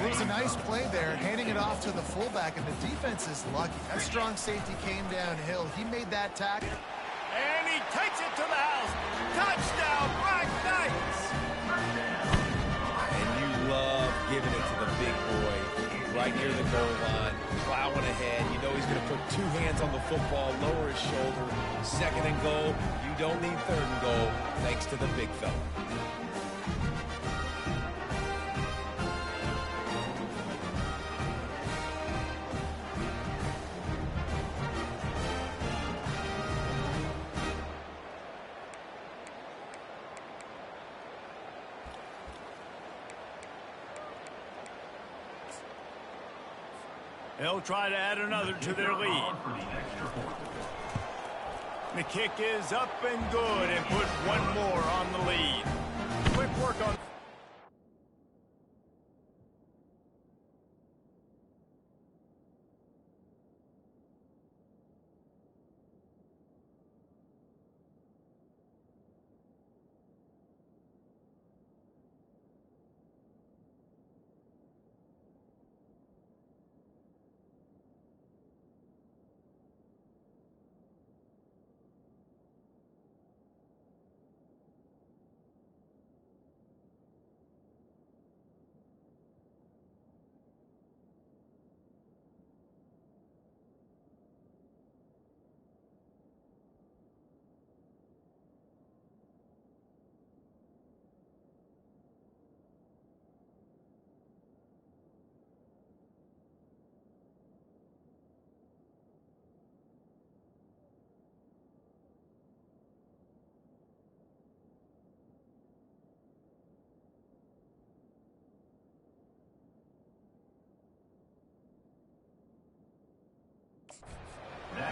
It was a nice play there, handing it off to the fullback, and the defense is lucky. That strong safety came downhill. He made that tackle.
And he takes it to the house. Touchdown, Black Knights!
And you love giving it to the big boy right near the goal line, plowing ahead. You know he's going to put 2 hands on the football, lower his shoulder. 2nd and goal. You don't need 3rd and goal, thanks to the big fella.
They'll try to add another to their lead. The kick is up and good, and put 1 more on the lead. Quick work on...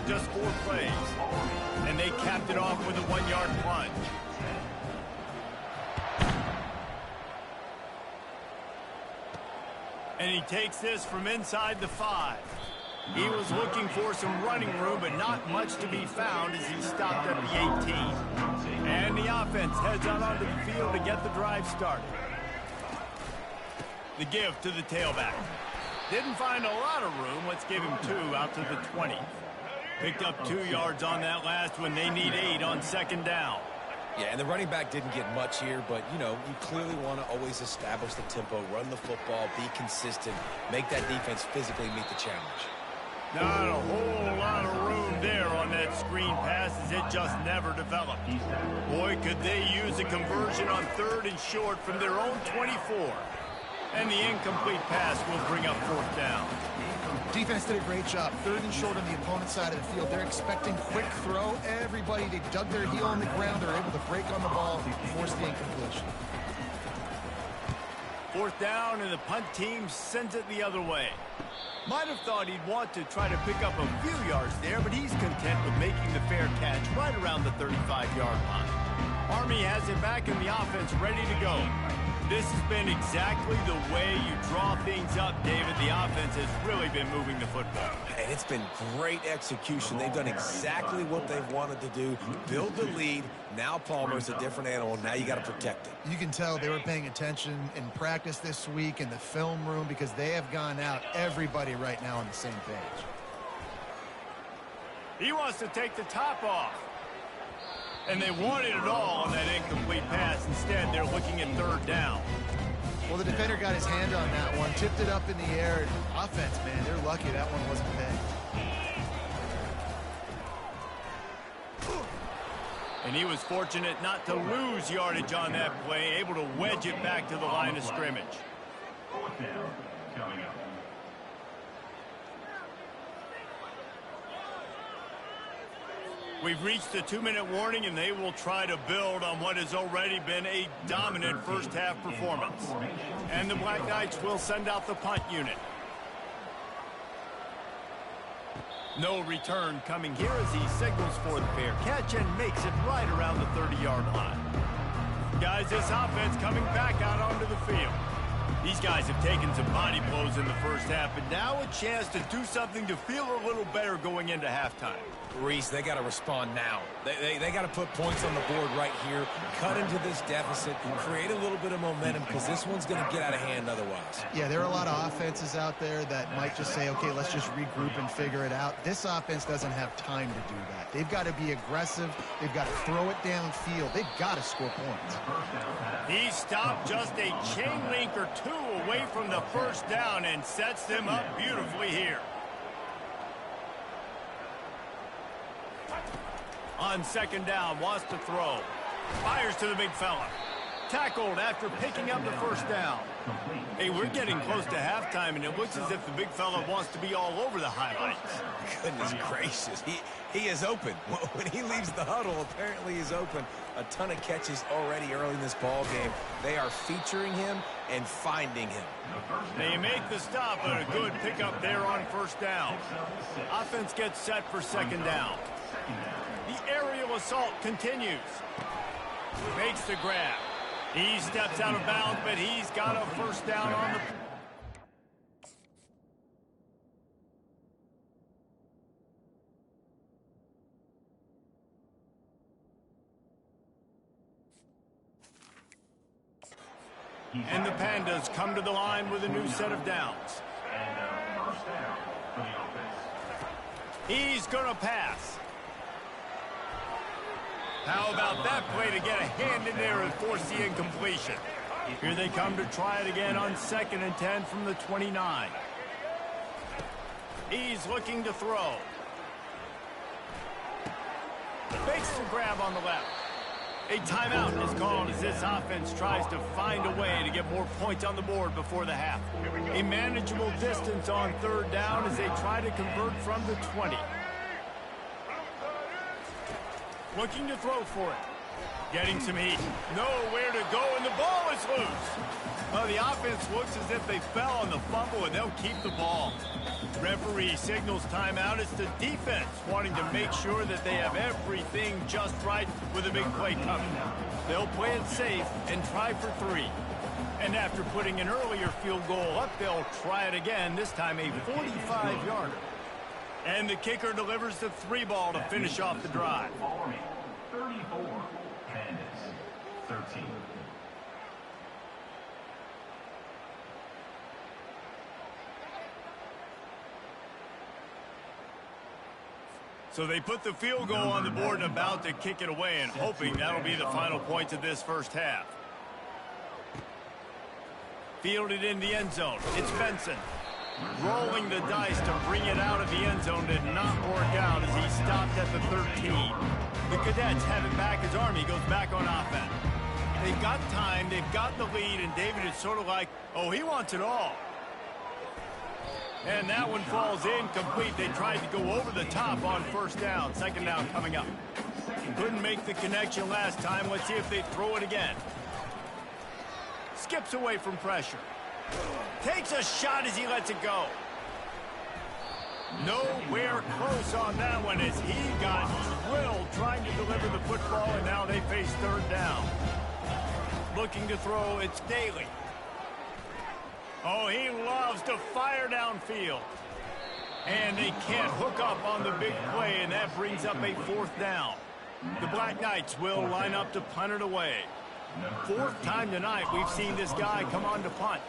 Just 4 plays, and they capped it off with a 1-yard plunge. And he takes this from inside the 5. He was looking for some running room, but not much to be found as he stopped at the 18. And the offense heads out onto the field to get the drive started. The give to the tailback. Didn't find a lot of room. Let's give him 2 out to the 20. Picked up 2 yards on that last one. They need 8 on second down.
Yeah, and the running back didn't get much here, but, you know, you clearly want to always establish the tempo, run the football, be consistent, make that defense physically meet the challenge.
Not a whole lot of room there on that screen pass as it just never developed. Boy, could they use a conversion on 3rd and short from their own 24. And the incomplete pass will bring up 4th down.
Defense did a great job. 3rd and short on the opponent's side of the field. They're expecting quick throw. Everybody, they dug their heel on the ground. They're able to break on the ball, force the incompletion.
4th down, and the punt team sends it the other way. Might have thought he'd want to try to pick up a few yards there, but he's content with making the fair catch right around the 35-yard line. Army has it back in the offense ready to go. This has been exactly the way you draw things up, David. The offense has really been moving the football.
And it's been great execution. They've done exactly what they've wanted to do. Build the lead. Now Palmer's a different animal. Now you got to protect it.
You can tell they were paying attention in practice this week in the film room because they have gone out, everybody right now on the same page.
He wants to take the top off. And they wanted it all on that incomplete pass. Instead, they're looking at 3rd down.
Well, the defender got his hand on that one, tipped it up in the air. Offense, man, they're lucky that one wasn't pegged.
And he was fortunate not to lose yardage on that play, able to wedge it back to the line of scrimmage.
4th down coming up.
We've reached the 2-minute warning, and they will try to build on what has already been a dominant first-half performance. And the Black Knights will send out the punt unit. No return coming here as he signals for the fair catch and makes it right around the 30-yard line. Guys, this offense coming back out onto the field. These guys have taken some body blows in the first half, but now a chance to do something to feel a little better going into halftime.
Reese, they got to respond now. They got to put points on the board right here, cut into this deficit, create a little bit of momentum because this one's going to get out of hand otherwise.
Yeah, there are a lot of offenses out there that might just say, okay, let's just regroup and figure it out. This offense doesn't have time to do that. They've got to be aggressive. They've got to throw it downfield. They've got to score points.
He stopped just a chain link or 2 away from the 1st down and sets them up beautifully here. On 2nd down, wants to throw. Fires to the big fella. Tackled after picking up the 1st down. Hey, we're getting close to halftime, and it looks as if the big fella wants to be all over the highlights.
Goodness gracious. He is open. When he leaves the huddle, apparently he's open. A ton of catches already early in this ball game. They are featuring him and finding him.
They make the stop, but a good pickup there on 1st down. Offense gets set for 2nd down. The aerial assault continues. Makes the grab. He steps out of bounds, but he's got a 1st down on the... And the Pandas come to the line with a new set of downs.
And 1st down for the offense.
He's going to pass. How about that play to get a hand in there and force the incompletion? Here they come to try it again on 2nd and 10 from the 29. He's looking to throw. Fakes the grab on the left. A timeout is called as this offense tries to find a way to get more points on the board before the half. A manageable distance on 3rd down as they try to convert from the 20. Looking to throw for it. Getting some heat. Nowhere to go, and the ball is loose. Well, the offense looks as if they fell on the fumble, and they'll keep the ball. Referee signals timeout. It's the defense wanting to make sure that they have everything just right with a big play coming. They'll play it safe and try for 3. And after putting an earlier field goal up, they'll try it again, this time a 45-yarder. And the kicker delivers the 3 ball to finish off the drive.
Army 34, Pandas 13.
So they put the field goal on the board and about to kick it away and hoping that'll be the final point of this first half. Fielded in the end zone. It's Benson. Rolling the dice to bring it out of the end zone did not work out as he stopped at the 13. The Cadets have it back as Army goes back on offense. They've got time, they've got the lead, and David is sort of like, oh, he wants it all. And that one falls incomplete. They tried to go over the top on first down. Second down coming up. Couldn't make the connection last time. Let's see if they throw it again. Skips away from pressure. Takes a shot as he lets it go. Nowhere close on that one as he got drilled trying to deliver the football, and now they face third down. Looking to throw, it's Daly. Oh, he loves to fire downfield. And they can't hook up on the big play, and that brings up a fourth down. The Black Knights will line up to punt it away. Fourth time tonight we've seen this guy come on to punt.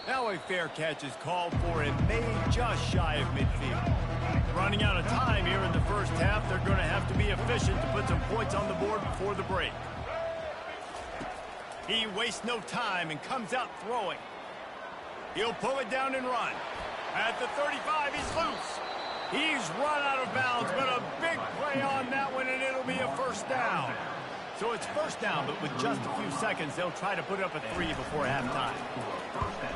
Now a fair catch is called for and made just shy of midfield. Running out of time here in the first half, they're going to have to be efficient to put some points on the board before the break. He wastes no time and comes out throwing. He'll pull it down and run. At the 35, he's loose. He's run out of bounds, but a big play on that one, and it'll be a first down. So it's first down, but with just a few seconds, they'll try to put up a 3 before halftime.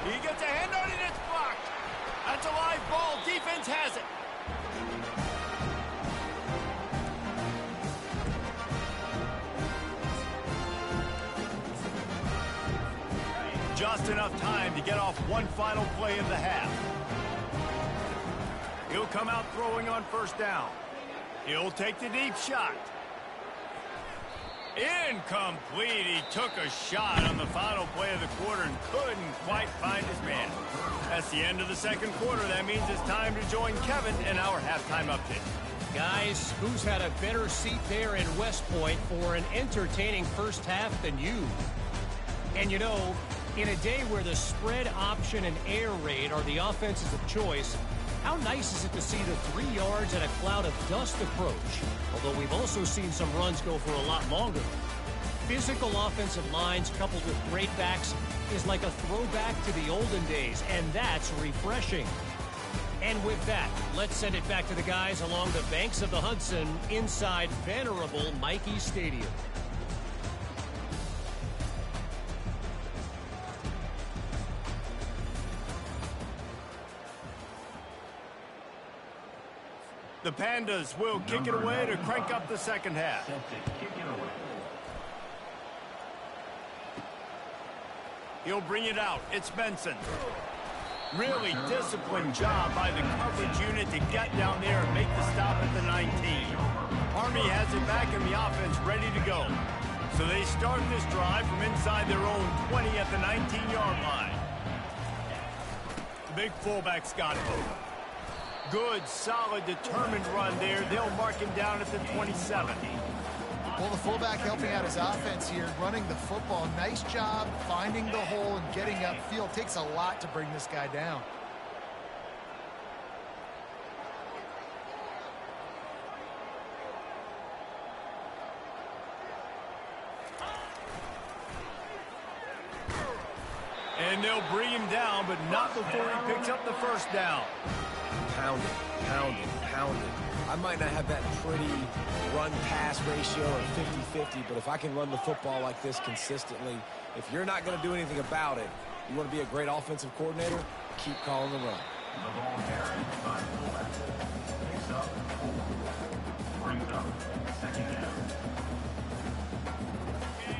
He gets a hand on it, it's blocked. That's a live ball. Defense has it. Just enough time to get off one final play of the half. He'll come out throwing on first down. He'll take the deep shot. Incomplete. He took a shot on the final play of the quarter and couldn't quite find his man. That's the end of the second quarter. That means it's time to join Kevin in our halftime update.
Guys, who's had a better seat there in West Point for an entertaining first half than you? And you know, in a day where the spread option and air raid are the offenses of choice, how nice is it to see the 3 yards and a cloud of dust approach? Although we've also seen some runs go for a lot longer. Physical offensive lines coupled with great backs is like a throwback to the olden days, and that's refreshing. And with that, let's send it back to the guys along the banks of the Hudson inside venerable Michie Stadium.
The Pandas will kick it away to crank up the second half. He'll bring it out. It's Benson. Really disciplined job by the coverage unit to get down there and make the stop at the 19. Army has it back in the offense ready to go. So they start this drive from inside their own 20 at the 19-yard line. The big fullback's got it. Good, solid, determined run there. They'll mark him down at the 27.
Well, the fullback helping out his offense here, running the football. Nice job finding the hole and getting upfield. Takes a lot to bring this guy down.
And they'll bring him down, but not before he picks up the first down.
Pounded, pounded, pounded. I might not have that pretty run-pass ratio of 50-50, but if I can run the football like this consistently, if you're not going to do anything about it, you want to be a great offensive coordinator, keep calling the run.
The ball carried by fullback. Picks up. Brings up. Second down.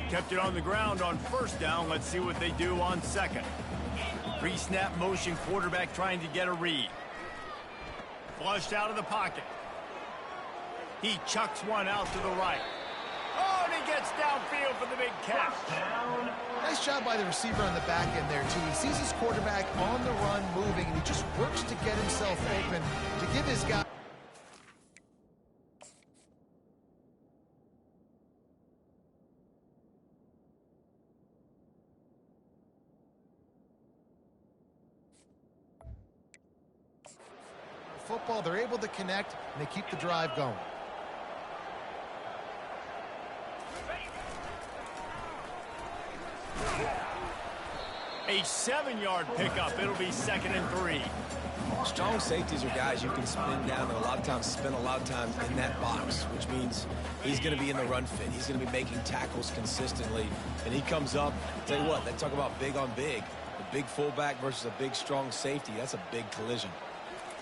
Kept it on the ground on first down. Let's see what they do on second. Pre-snap motion, quarterback trying to get a read. Flushed out of the pocket. He chucks one out to the right. Oh, and he gets downfield for the big catch.
Nice job by the receiver on the back end there, too. He sees his quarterback on the run moving, and he just works to get himself open to give his guy. football. They're able to connect, and they keep the drive going.
A 7-yard pickup. It'll be 2nd and 3.
Strong safeties are guys you can spin down and a lot of times spend a lot of time in that box, which means he's going to be in the run fit. He's going to be making tackles consistently, and he comes up. Tell you what, they talk about big on big. A big fullback versus a big, strong safety. That's a big collision.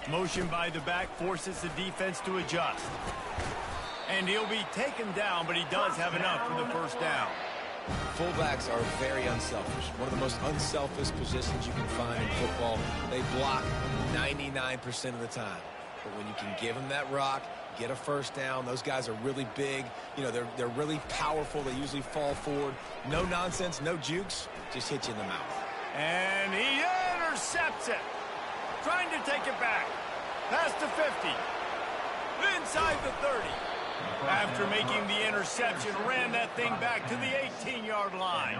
Motion by the back forces the defense to adjust. And he'll be taken down, but he does have enough for the first down.
Fullbacks are very unselfish. One of the most unselfish positions you can find in football. They block 99% of the time. But when you can give them that rock, get a first down, those guys are really big. You know, they're really powerful. They usually fall forward. No nonsense, no jukes, just hit you in the mouth.
And he intercepts it. Trying to take it back. Past the 50. Inside the 30. After making the interception, ran that thing back to the 18-yard line.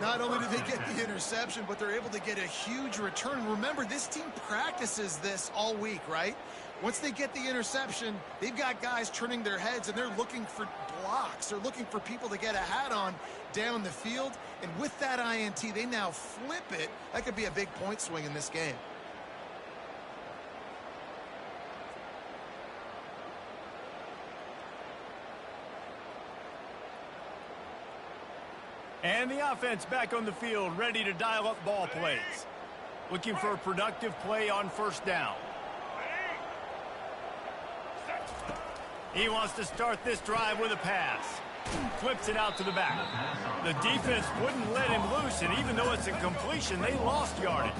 Not only do they get the interception, but they're able to get a huge return. Remember, this team practices this all week, right? Once they get the interception, they've got guys turning their heads, and they're looking for blocks. They're looking for people to get a hat on down the field. And with that INT, they now flip it. That could be a big point swing in this game.
And the offense back on the field, ready to dial up ball plays. Looking for a productive play on first down. He wants to start this drive with a pass. Flips it out to the back. The defense wouldn't let him loose, and even though it's a completion, they lost yardage.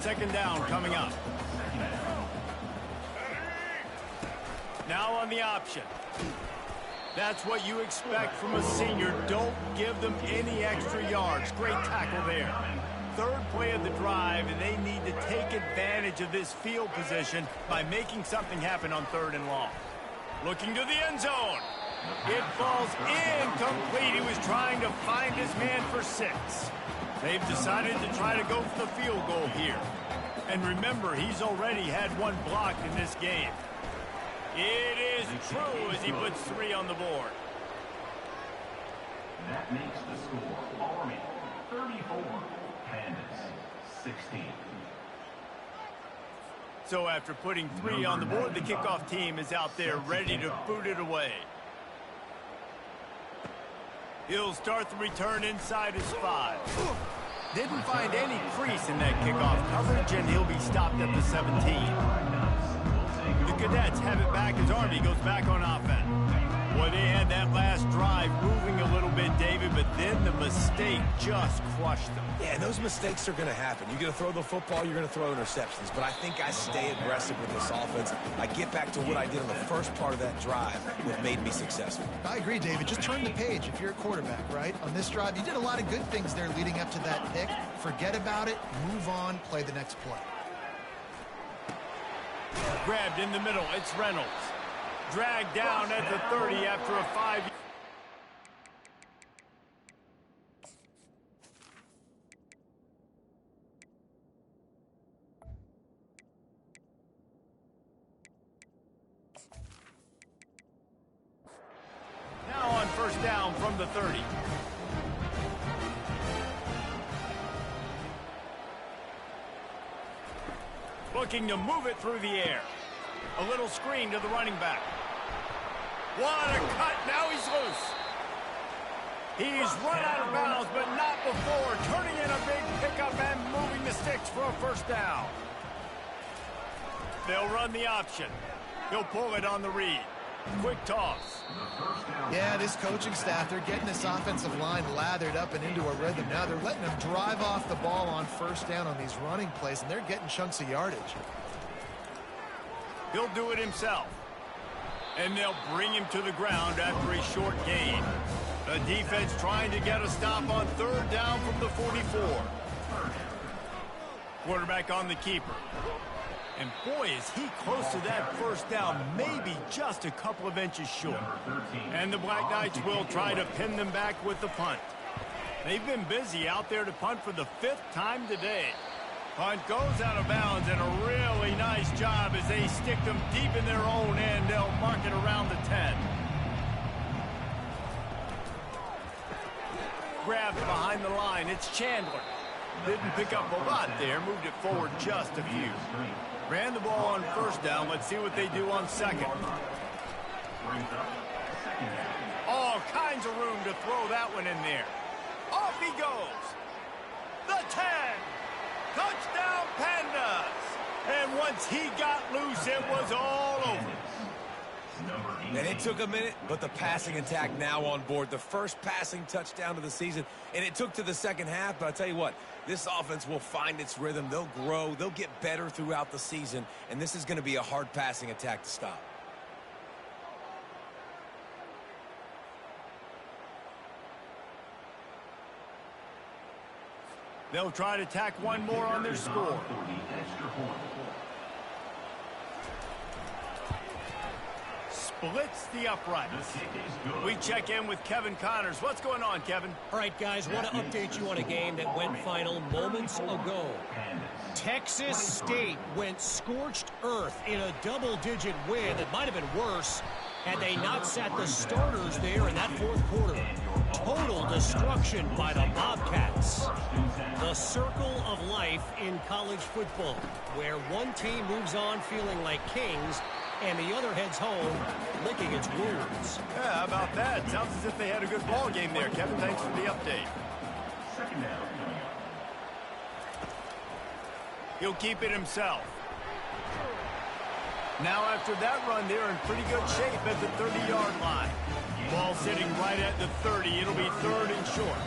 2nd down coming up. Now on the option. That's what you expect from a senior. Don't give them any extra yards. Great tackle there. 3rd play of the drive, and they need to take advantage of this field position by making something happen on 3rd and long. Looking to the end zone. It falls incomplete. He was trying to find his man for 6. They've decided to try to go for the field goal here. And remember, he's already had 1 blocked in this game. It is true as he puts 3 on the board.
That makes the score Army 34, Pandas 16.
So after putting 3 on the board, the kickoff team is out there ready to boot it away. He'll start the return inside his 5. Didn't find any crease in that kickoff coverage, and he'll be stopped at the 17. The Cadets have it back as Army goes back on offense. Boy, they had that last drive moving a little bit, David, but then the mistake just crushed them.
Yeah, those mistakes are going to happen. You're going to throw the football, you're going to throw interceptions. But I think I stay aggressive with this offense. I get back to what I did on the first part of that drive that made me successful.
I agree, David. Just turn the page if you're a quarterback, right? On this drive, you did a lot of good things there leading up to that pick. Forget about it, move on, play the next play.
Grabbed in the middle, it's Reynolds. Dragged down at the 30 after a 5. Now on first down from the 30. Looking to move it through the air. A little screen to the running back. What a cut. Now he's loose. He's run out of bounds, but not before. Turning in a big pickup and moving the sticks for a first down. They'll run the option. He'll pull it on the read. Quick toss.
Yeah, this coaching staff, they're getting this offensive line lathered up and into a rhythm. Now they're letting them drive off the ball on first down on these running plays, and they're getting chunks of yardage.
He'll do it himself. And they'll bring him to the ground after a short gain. The defense trying to get a stop on 3rd down from the 44. Quarterback on the keeper. And boy, is he close to that first down, maybe just a couple of inches short. And the Black Knights will try to pin them back with the punt. They've been busy out there to punt for the 5th time today. Punt goes out of bounds, and a really nice job as they stick them deep in their own end. They'll mark it around the 10. Grabbed behind the line. It's Chandler. Didn't pick up a lot there. Moved it forward just a few. Ran the ball on first down. Let's see what they do on second. All kinds of room to throw that one in there. Off he goes. The 10. Touchdown, Pandas! And once he got loose, it was all over.
And it took a minute, but the passing attack now on board. The first passing touchdown of the season, and it took to the second half, but I'll tell you what, this offense will find its rhythm. They'll grow. They'll get better throughout the season, and this is going to be a hard passing attack to stop.
They'll try to tack one more on their score. Splits the uprights. We check in with Kevin Connors. What's going on, Kevin?
All right, guys, want to update you on a game that went final moments ago. Texas State went scorched earth in a double-digit win. It might have been worse had they not sat the starters there in that fourth quarter. Total destruction by the Bobcats. The circle of life in college football, where one team moves on feeling like kings and the other heads home licking its wounds.
Yeah, how about that? Sounds as if they had a good ball game there, Kevin. Thanks for the update. He'll keep it himself. Now after that run, they're in pretty good shape at the 30-yard line. Ball sitting right at the 30. It'll be third and short.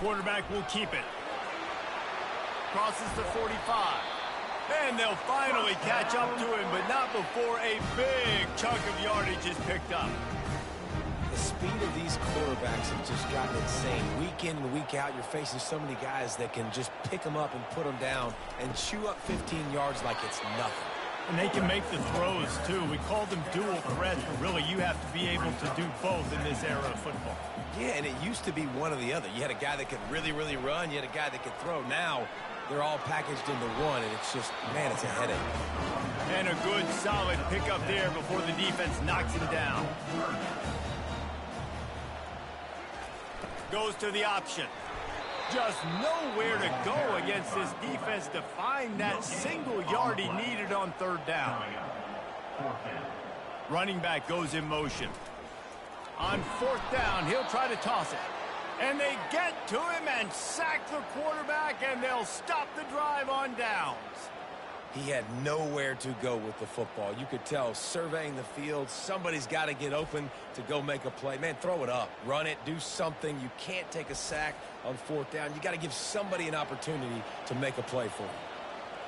Quarterback will keep it. Crosses the 45. And they'll finally catch up to him, but not before a big chunk of yardage is picked up.
The speed of these quarterbacks have just gotten insane. Week in and week out, you're facing so many guys that can just pick them up and put them down and chew up 15 yards like it's nothing.
And they can make the throws, too. We call them dual threats, but really you have to be able to do both in this era of football.
Yeah, and it used to be one or the other. You had a guy that could really, really run. You had a guy that could throw. Now they're all packaged into one, and it's just, man, it's a headache.
And a good, solid pickup there before the defense knocks him down. Goes to the option. Just nowhere to go against this defense to find that single yard he needed on third down. Running back goes in motion. On fourth down, he'll try to toss it. And they get to him and sack the quarterback, and they'll stop the drive on downs.
He had nowhere to go with the football. You could tell, surveying the field, somebody's got to get open to go make a play. Man, throw it up. Run it. Do something. You can't take a sack on fourth down. You got to give somebody an opportunity to make a play for him.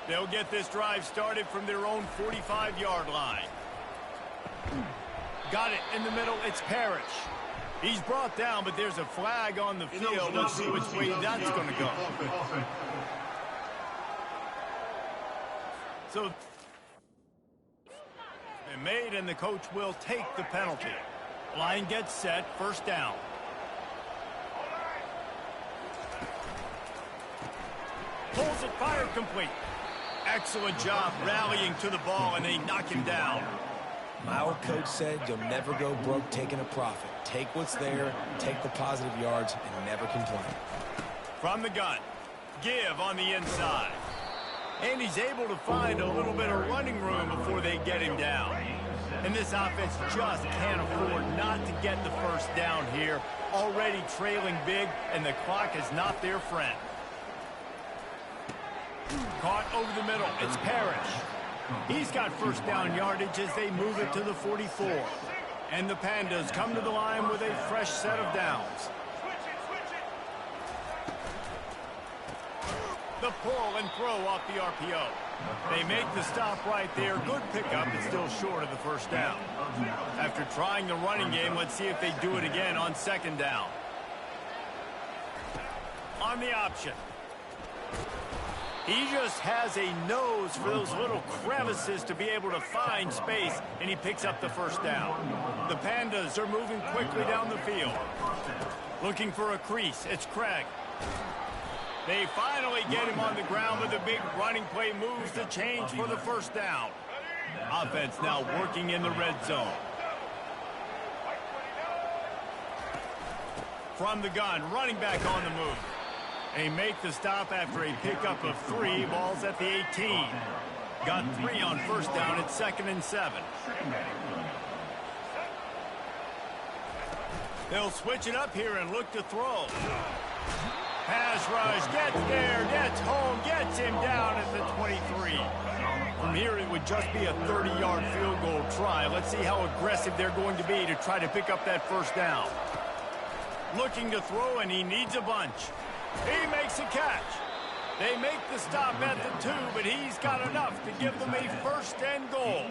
They'll get this drive started from their own 45-yard line. Got it in the middle. It's Parrish. He's brought down, but there's a flag on the field. Let's see which way that's going to go. So, been made, and the coach will take the penalty. Line gets set, first down. Pulls it, fire complete. Excellent job rallying to the ball, and they knock him down.
My old coach said you'll never go broke taking a profit. Take what's there, take the positive yards, and never complain.
From the gun, give on the inside. And he's able to find a little bit of running room before they get him down. And this offense just can't afford not to get the first down here. Already trailing big, and the clock is not their friend. Caught over the middle. It's Parrish. He's got first down yardage as they move it to the 44. And the Pandas come to the line with a fresh set of downs. The pull and throw off the RPO. They make the stop right there. Good pickup, but still short of the first down. After trying the running game, let's see if they do it again on second down. On the option. He just has a nose for those little crevices to be able to find space, and he picks up the first down. The Pandas are moving quickly down the field. Looking for a crease. It's Craig. They finally get him on the ground with a big running play moves the change for the first down. Offense now working in the red zone. From the gun, running back on the move. They make the stop after a pickup of 3. Ball's at the 18. Got 3 on first down at 2nd and 7. They'll switch it up here and look to throw. Pass rush, gets there, gets home, gets him down at the 23. From here, it would just be a 30-yard field goal try. Let's see how aggressive they're going to be to try to pick up that first down. Looking to throw, and he needs a bunch. He makes a catch. They make the stop at the 2, but he's got enough to give them a first and goal.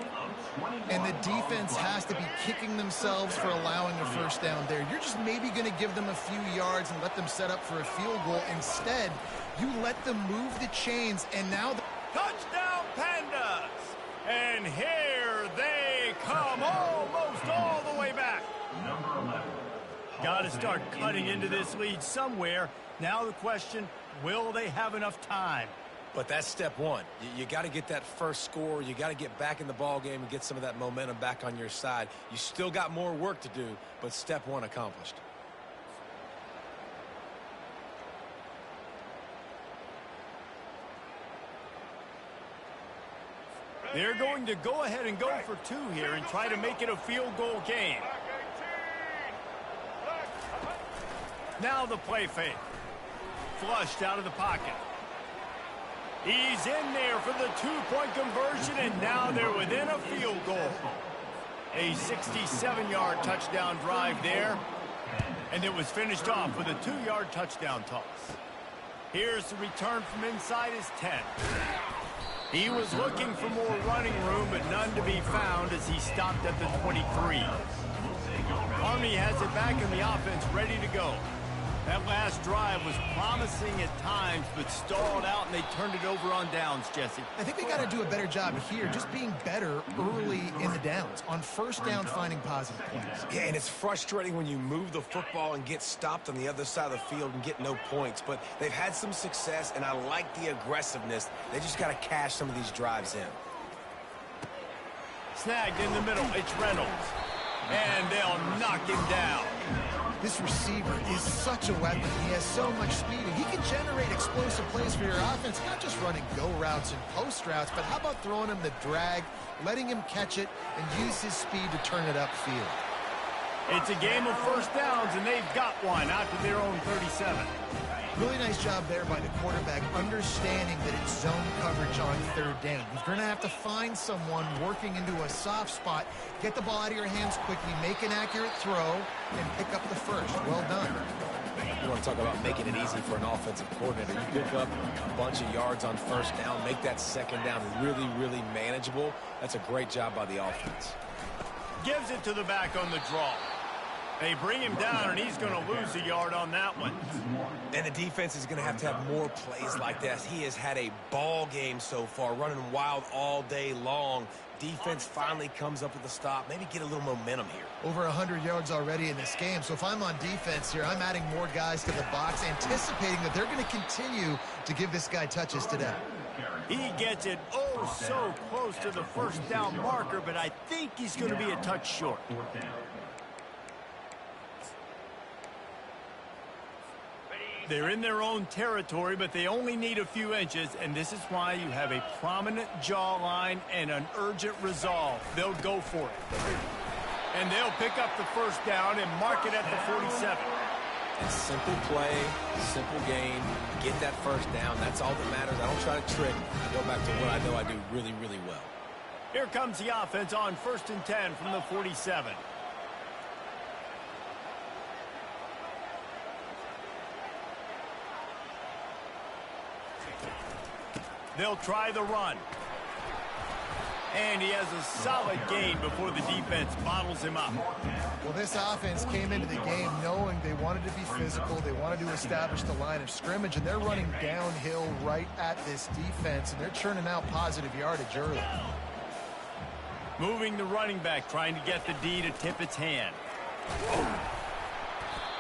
And the defense has to be kicking themselves for allowing a first down there. You're just maybe going to give them a few yards and let them set up for a field goal. Instead, you let them move the chains, and now...
Touchdown, Pandas! And here they come, almost all the way back. Got to start cutting into this lead somewhere. Now the question, will they have enough time?
But that's step one. You got to get that first score. You got to get back in the ball game and get some of that momentum back on your side. You still got more work to do, but step one accomplished.
They're going to go ahead and go for 2 here and try to make it a field goal game. Now the play fake. Flushed out of the pocket. He's in there for the 2-point conversion, and now they're within a field goal. A 67-yard touchdown drive there, and it was finished off with a 2-yard touchdown toss. Here's the return from inside his 10. He was looking for more running room, but none to be found as he stopped at the 23. Army has it back in the offense, ready to go. That last drive was promising at times, but stalled out, and they turned it over on downs, Jesse.
I think they got to do a better job here, just being better early in the downs. On first down, finding positive plays.
Yeah, and it's frustrating when you move the football and get stopped on the other side of the field and get no points. But they've had some success, and I like the aggressiveness. They just got to cash some of these drives in.
Snagged in the middle, it's Reynolds. And they'll knock him down.
This receiver is such a weapon. He has so much speed, and he can generate explosive plays for your offense, not just running go routes and post routes, but how about throwing him the drag, letting him catch it, and use his speed to turn it upfield.
It's a game of first downs, and they've got one out to their own 37.
Really nice job there by the quarterback, understanding that it's zone coverage on third down. You're going to have to find someone working into a soft spot, get the ball out of your hands quickly, make an accurate throw, and pick up the first. Well done.
You want to talk about making it easy for an offensive coordinator. You pick up a bunch of yards on first down, make that second down really, really manageable. That's a great job by the offense.
Gives it to the back on the draw. They bring him down, and he's going to lose a yard on that one.
And the defense is going to have more plays like this. He has had a ball game so far, running wild all day long. Defense finally comes up with a stop. Maybe get a little momentum here.
Over 100 yards already in this game. So if I'm on defense here, I'm adding more guys to the box, anticipating that they're going to continue to give this guy touches today.
He gets it so close to the first down marker, but I think he's going to be a touch short. They're in their own territory, but they only need a few inches, and this is why you have a prominent jawline and an urgent resolve. They'll go for it. And they'll pick up the first down and mark it at the 47.
And simple play, simple game, get that first down. That's all that matters. I don't try to trick. I go back to what I know I do really, really well.
Here comes the offense on 1st and 10 from the 47. They'll try the run. And he has a solid gain before the defense bottles him up.
Well, this offense came into the game knowing they wanted to be physical. They wanted to establish the line of scrimmage, and they're running downhill right at this defense, and they're churning out positive yardage early.
Moving the running back, trying to get the D to tip its hand.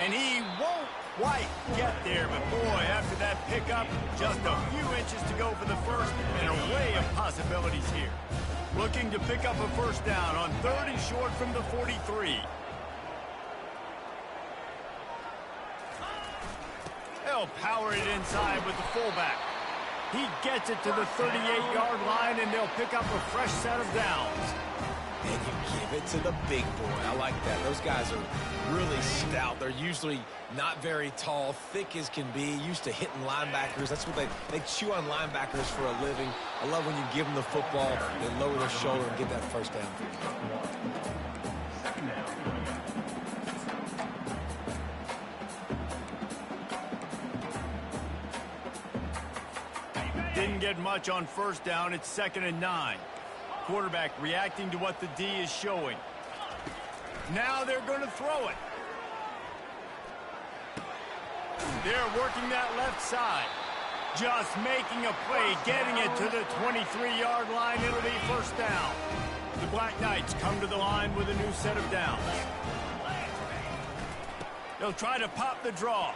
And he won't quite get there, but boy, after that pickup, just a few inches to go for the first, and an array of possibilities here. Looking to pick up a first down on 3rd and short from the 43. They'll power it inside with the fullback. He gets it to the 38-yard line, and they'll pick up a fresh set of downs.
And you give it to the big boy. I like that. Those guys are really stout. They're usually not very tall, thick as can be, used to hitting linebackers. That's what they chew on linebackers for a living. I love when you give them the football, they lower their shoulder and get that first down.
Didn't get much on first down. It's 2nd and 9. Quarterback reacting to what the D is showing. Now they're going to throw it. They're working that left side. Just making a play, getting it to the 23-yard line. It'll be first down. The Black Knights come to the line with a new set of downs. They'll try to pop the draw.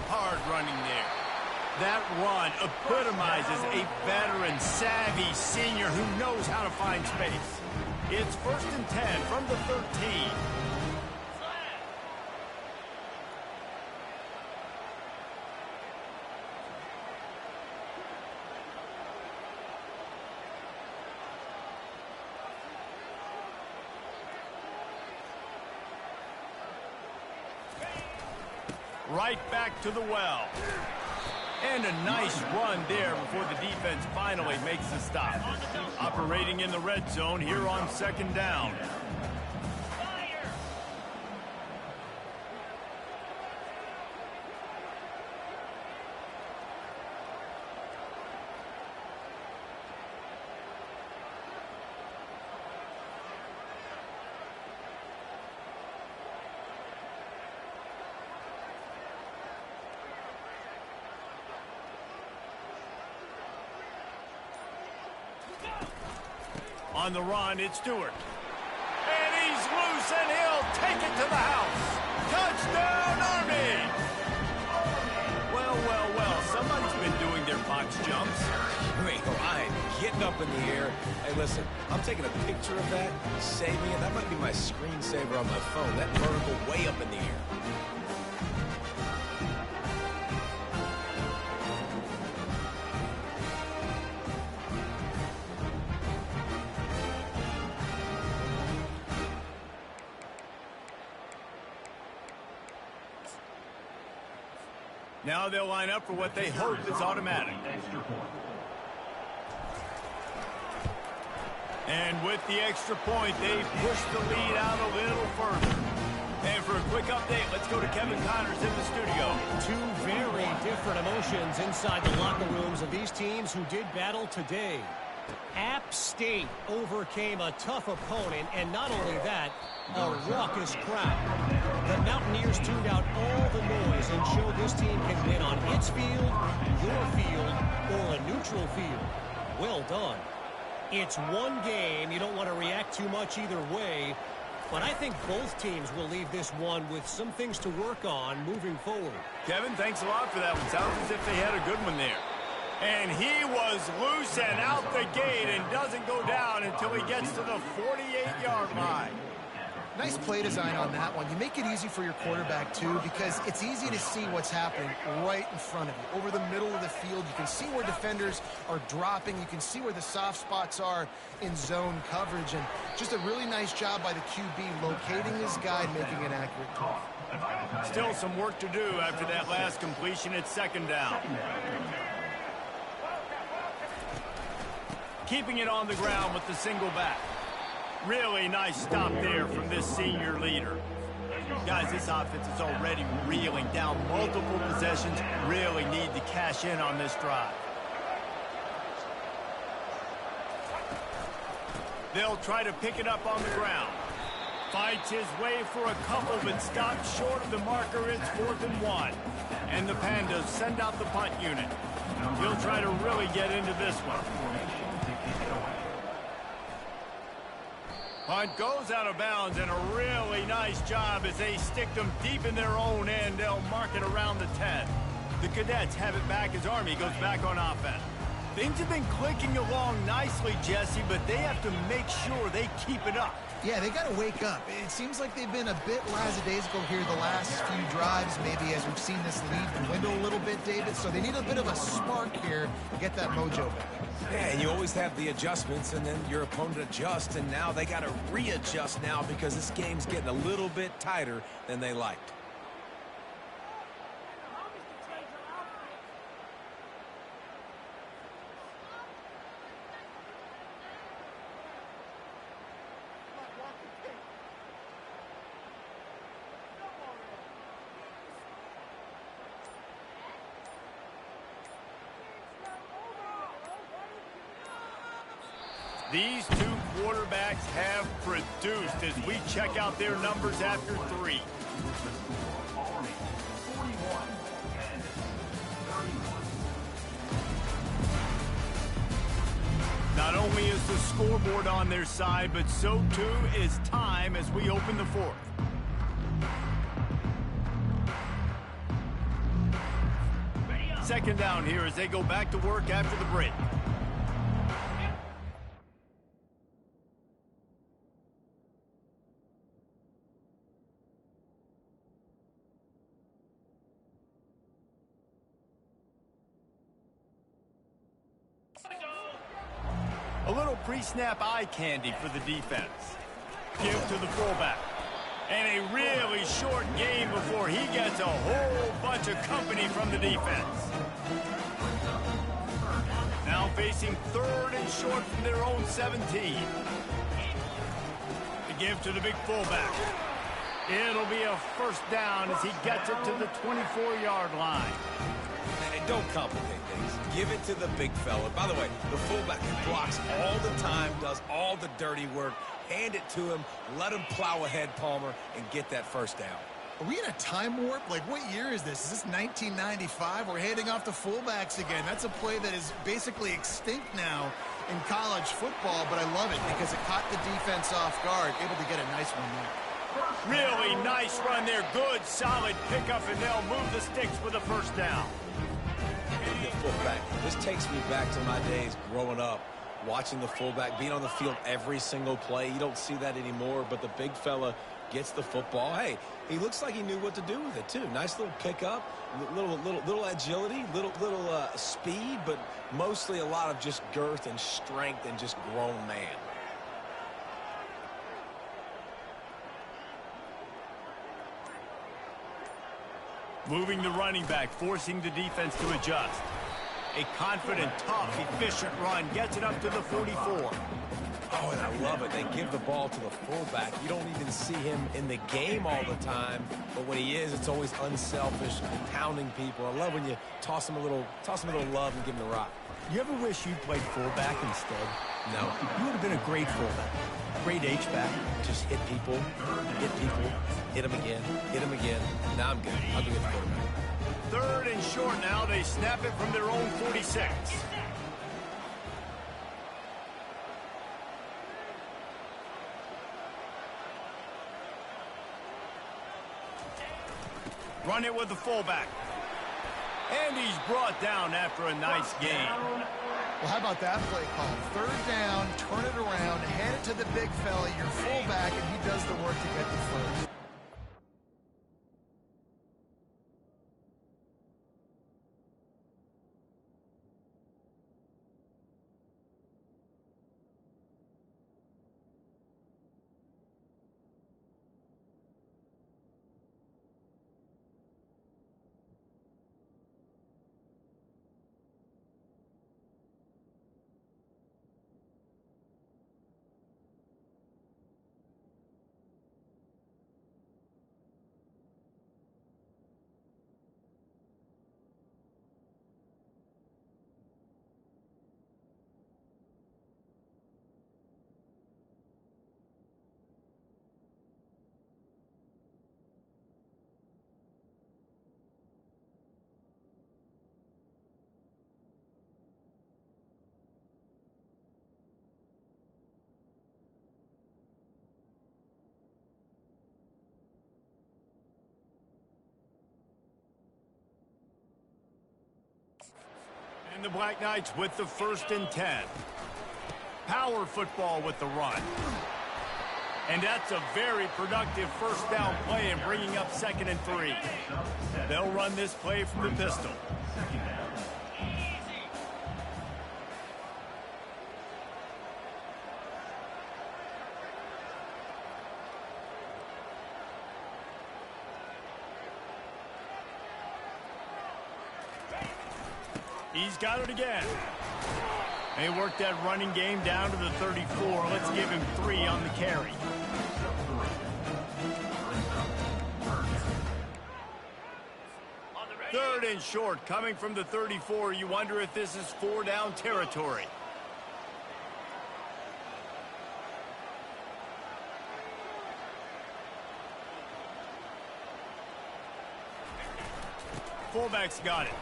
Hard running there. That run epitomizes a veteran, savvy senior who knows how to find space. It's 1st and 10 from the 13. Right back to the well. And a nice run there before the defense finally makes the stop. Operating in the red zone here on 2nd down. On the run, it's Stewart. And he's loose, and he'll take it to the house. Touchdown, Army! Well, well, well, somebody's been doing their box jumps.
Wait, Ryan, getting up in the air. Hey, listen, I'm taking a picture of that, saving it. That might be my screensaver on my phone. That vertical way up in the air.
Now they'll line up for what they hope is automatic. And with the extra point, they push the lead out a little further. And for a quick update, let's go to Kevin Connors in the studio.
Two very different emotions inside the locker rooms of these teams who did battle today. App State overcame a tough opponent, and not only that, a raucous crowd. The Mountaineers tuned out all the noise and showed this team can win on its field, your field, or a neutral field. Well done. It's one game. You don't want to react too much either way, but I think both teams will leave this one with some things to work on moving forward.
Kevin, thanks a lot for that one. Sounds as if they had a good one there. And he was loose and out the gate and doesn't go down until he gets to the 48-yard line.
Nice play design on that one. You make it easy for your quarterback, too, because it's easy to see what's happening right in front of you. Over the middle of the field, you can see where defenders are dropping. You can see where the soft spots are in zone coverage. And just a really nice job by the QB locating his guy and making an accurate throw.
Still some work to do after that last completion at 2nd down. Keeping it on the ground with the single back. Really nice stop there from this senior leader. Guys, this offense is already reeling down multiple possessions. Really need to cash in on this drive. They'll try to pick it up on the ground. Fights his way for a couple, but stops short of the marker. It's 4th and 1. And the Pandas send out the punt unit. He'll try to really get into this one. Punt goes out of bounds, and a really nice job as they stick them deep in their own end. They'll mark it around the 10. The Cadets have it back as Army goes back on offense. Things have been clicking along nicely, Jesse, but they have to make sure they keep it up.
Yeah, they got to wake up. It seems like they've been a bit lackadaisical here the last few drives, maybe as we've seen this lead dwindle a little bit, David. So they need a bit of a spark here to get that mojo back.
Yeah, and you always have the adjustments, and then your opponent adjusts, and now they got to readjust now because this game's getting a little bit tighter than they liked.
These two quarterbacks have produced as we check out their numbers after 3.
Army, 41, Kansas, 31.
Not only is the scoreboard on their side, but so too is time as we open the 4th. Second down here as they go back to work after the break. A little pre-snap eye candy for the defense. Give to the fullback. And a really short game before he gets a whole bunch of company from the defense. Now facing 3rd and short from their own 17. The give to the big fullback. It'll be a first down as he gets it to the 24-yard line.
And don't complicate things. Give it to the big fella. By the way, the fullback blocks all the time, does all the dirty work. Hand it to him, let him plow ahead, Palmer, and get that first down.
Are we in a time warp? Like, what year is this? Is this 1995? We're handing off to fullbacks again. That's a play that is basically extinct now in college football, but I love it because it caught the defense off guard, able to get a nice one there.
Really nice run there. Good, solid pickup, and they'll move the sticks for the first down.
The fullback. This takes me back to my days growing up, watching the fullback, being on the field every single play. You don't see that anymore, but the big fella gets the football. Hey, he looks like he knew what to do with it, too. Nice little pickup, little agility, little speed, but mostly a lot of just girth and strength and just grown man.
Moving the running back, forcing the defense to adjust. A confident, tough, efficient run gets it up to the 44.
Oh, and I love it. They give the ball to the fullback. You don't even see him in the game all the time, but when he is, it's always unselfish, pounding people. I love when you toss him a little love and give him the rock.
You ever wish you played fullback instead?
No.
You would have been a great fullback. Great H-back.
Just hit people, hit them again, hit them again. Now I'm good. I'll do it for quarterback.
3rd and short now. They snap it from their own 46. Run it with the fullback. And he's brought down after a nice gain.
Well, how about that play call? 3rd down, turn it around, hand it to the big fella, your fullback, and he does the work to get the first.
And the Black Knights with the 1st and 10. Power football with the run. And that's a very productive first down play and bringing up 2nd and 3. They'll run this play from the pistol. He's got it again. They work that running game down to the 34. Let's give him 3 on the carry. Third and short coming from the 34. You wonder if this is 4-down territory. Fullback's got it.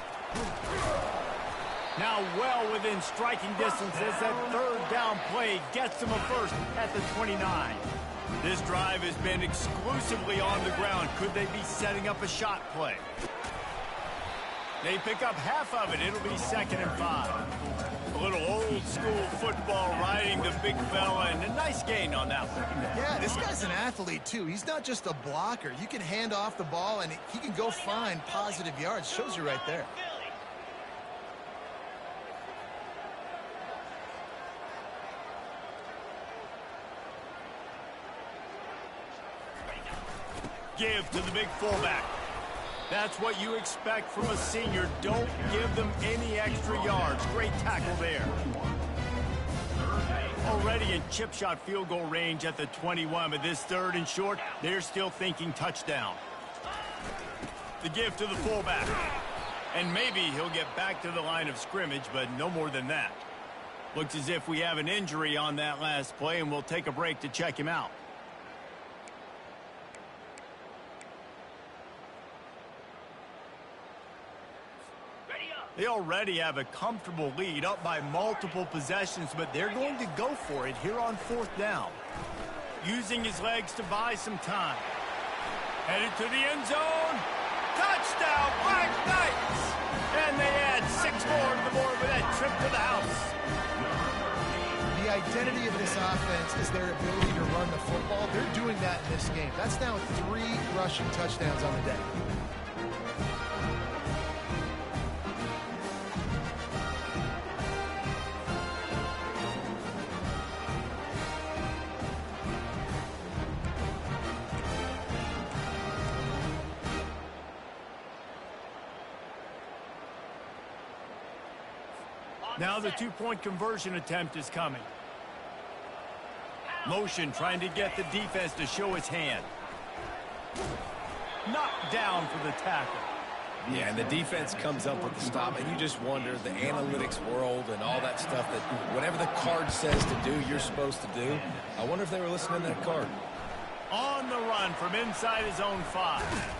Now well within striking distance as that 3rd down play gets them a first at the 29. This drive has been exclusively on the ground. Could they be setting up a shot play? They pick up half of it. It'll be 2nd and 5. A little old school football riding the big fella, and a nice gain on that one.
Yeah, this guy's an athlete too. He's not just a blocker. You can hand off the ball and he can go find positive yards. Shows you right there.
Give to the big fullback. That's what you expect from a senior. Don't give them any extra yards. Great tackle there. Already in chip shot field goal range at the 21, but this 3rd and short, they're still thinking touchdown. The give to the fullback. And maybe he'll get back to the line of scrimmage, but no more than that. Looks as if we have an injury on that last play, and we'll take a break to check him out. They already have a comfortable lead, up by multiple possessions, but they're going to go for it here on 4th down. Using his legs to buy some time. Headed to the end zone. Touchdown, Black Knights! And they add 6 more to the board with that trip to the house.
The identity of this offense is their ability to run the football. They're doing that in this game. That's now 3 rushing touchdowns on the day.
Now the 2-point conversion attempt is coming. Motion trying to get the defense to show its hand. Knocked down for the tackle.
Yeah, and the defense comes up with the stop, and you just wonder, the analytics world and all that stuff, that whatever the card says to do, you're supposed to do. I wonder if they were listening to that card.
On the run from inside his own 5.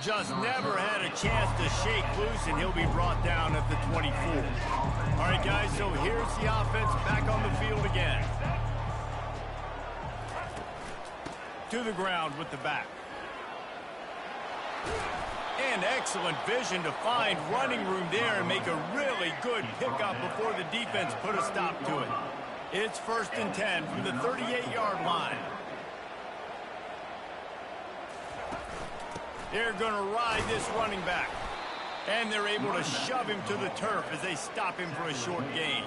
Just never had a chance to shake loose, and he'll be brought down at the 24. All right, guys, so here's the offense back on the field again. To the ground with the back. And excellent vision to find running room there and make a really good pickup before the defense put a stop to it. It's 1st and 10 from the 38-yard line. They're going to ride this running back. And they're able to shove him to the turf as they stop him for a short gain.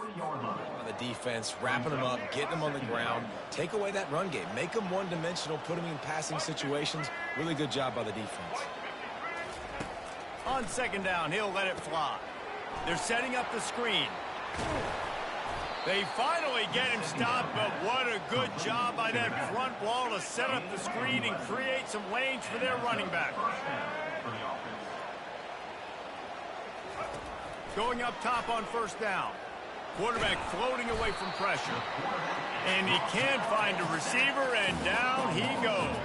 On the defense, wrapping them up, getting them on the ground, take away that run game, make them one-dimensional, put them in passing situations. Really good job by the defense.
On second down, he'll let it fly. They're setting up the screen. They finally get him stopped, but what a good job by that front wall to set up the screen and create some lanes for their running back. Going up top on first down. Quarterback floating away from pressure. And he can't find a receiver, and down he goes.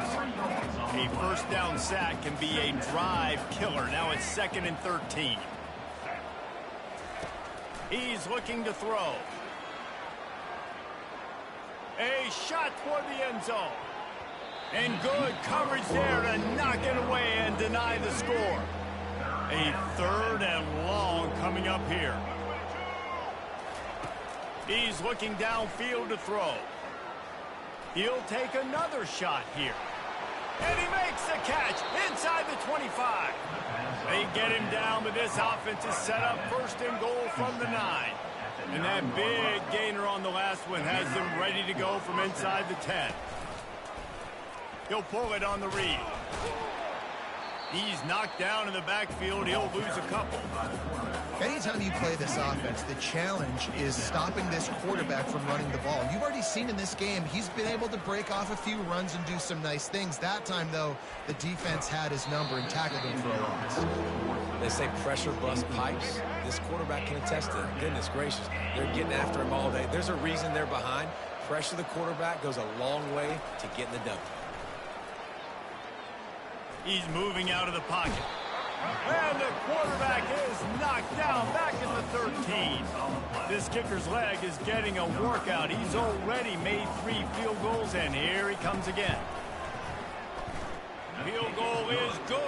A first down sack can be a drive killer. Now it's 2nd and 13. He's looking to throw. A shot toward the end zone. And good coverage there to knock it away and deny the score. A 3rd and long coming up here. He's looking downfield to throw. He'll take another shot here. And he makes the catch inside the 25. They get him down, but this offense is set up 1st and goal from the 9. And that big gainer on the last one has them ready to go from inside the 10. He'll pull it on the read. He's knocked down in the backfield. He'll lose a couple.
Anytime you play this offense, the challenge is stopping this quarterback from running the ball. You've already seen in this game, he's been able to break off a few runs and do some nice things. That time, though, the defense had his number and tackled him for a loss.
They say pressure bust pipes. This quarterback can attest to it. Goodness gracious, they're getting after him all day. There's a reason they're behind. Pressure the quarterback goes a long way to getting the dub.
He's moving out of the pocket. And the quarterback is knocked down back at the 13. This kicker's leg is getting a workout. He's already made 3 field goals, and here he comes again. Field goal is good.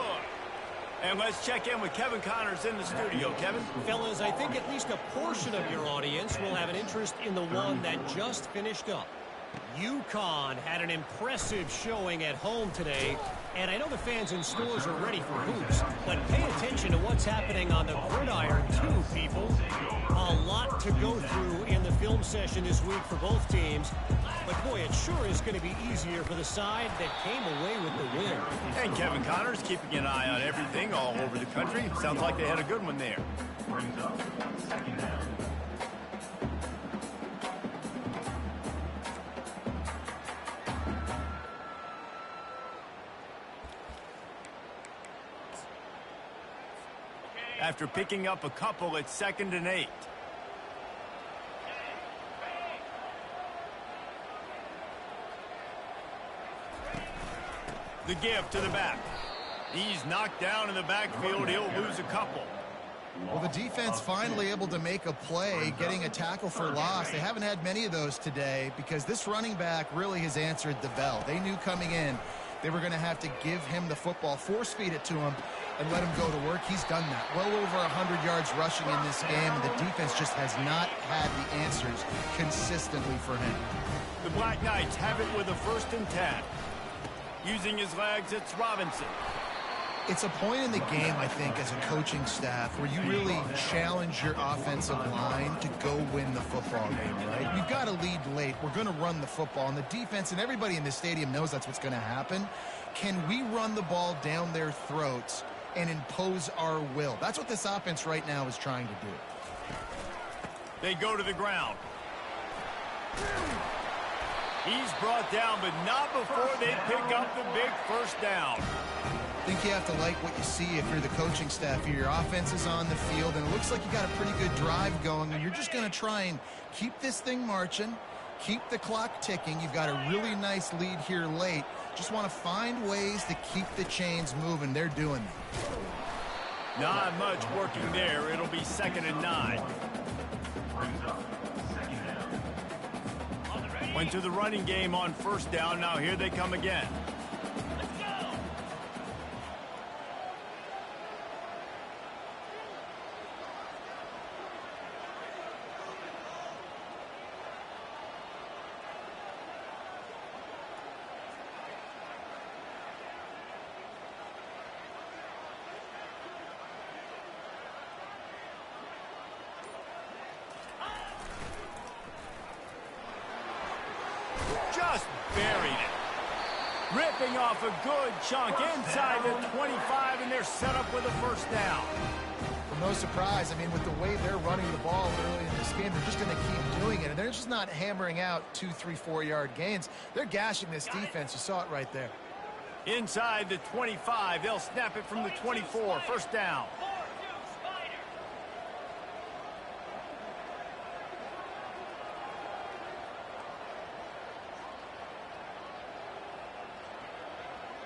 And let's check in with Kevin Connors in the studio. Kevin?
Fellas, I think at least a portion of your audience will have an interest in the one that just finished up. UConn had an impressive showing at home today, and I know the fans in stores are ready for hoops, but pay attention to what's happening on the gridiron too, people. A lot to go through in the film session this week for both teams, but boy, it sure is going to be easier for the side that came away with the win.
And Kevin Connors keeping an eye on everything all over the country. Sounds like they had a good one there.
Brings up 2nd down.
After picking up a couple, it's 2nd and 8. The give to the back. He's knocked down in the backfield. He'll lose a couple.
Well, the defense finally able to make a play, getting a tackle for loss. They haven't had many of those today because this running back really has answered the bell. They knew coming in they were going to have to give him the football, force feed it to him, and let him go to work. He's done that. Well over 100 yards rushing in this game, and the defense just has not had the answers consistently for him.
The Black Knights have it with a 1st and 10. Using his legs, it's Robinson.
It's a point in the game, I think, as a coaching staff where you really challenge your offensive line to go win the football game, right? You've got to lead late. We're going to run the football, and the defense and everybody in the stadium knows that's what's going to happen. Can we run the ball down their throats and impose our will? That's what this offense right now is trying to do.
They go to the ground. He's brought down, but not before they pick up the big 1st down.
I think you have to like what you see if you're the coaching staff here. Your offense is on the field, and it looks like you got a pretty good drive going, and you're just going to try and keep this thing marching, keep the clock ticking. You've got a really nice lead here late. Just want to find ways to keep the chains moving. They're doing it.
Not much working there. It'll be 2nd and 9.
Brings up 2nd down.
Went to the running game on 1st down. Now here they come again. just buried it. Ripping off a good chunk inside the 25, and they're set up with a first down.
Well, no surprise. I mean, with the way they're running the ball early in this game, they're just going to keep doing it. And they're just not hammering out 2, 3, 4-yard gains. They're gashing this defense. You saw it right there.
Inside the 25, they'll snap it from the 24. First down.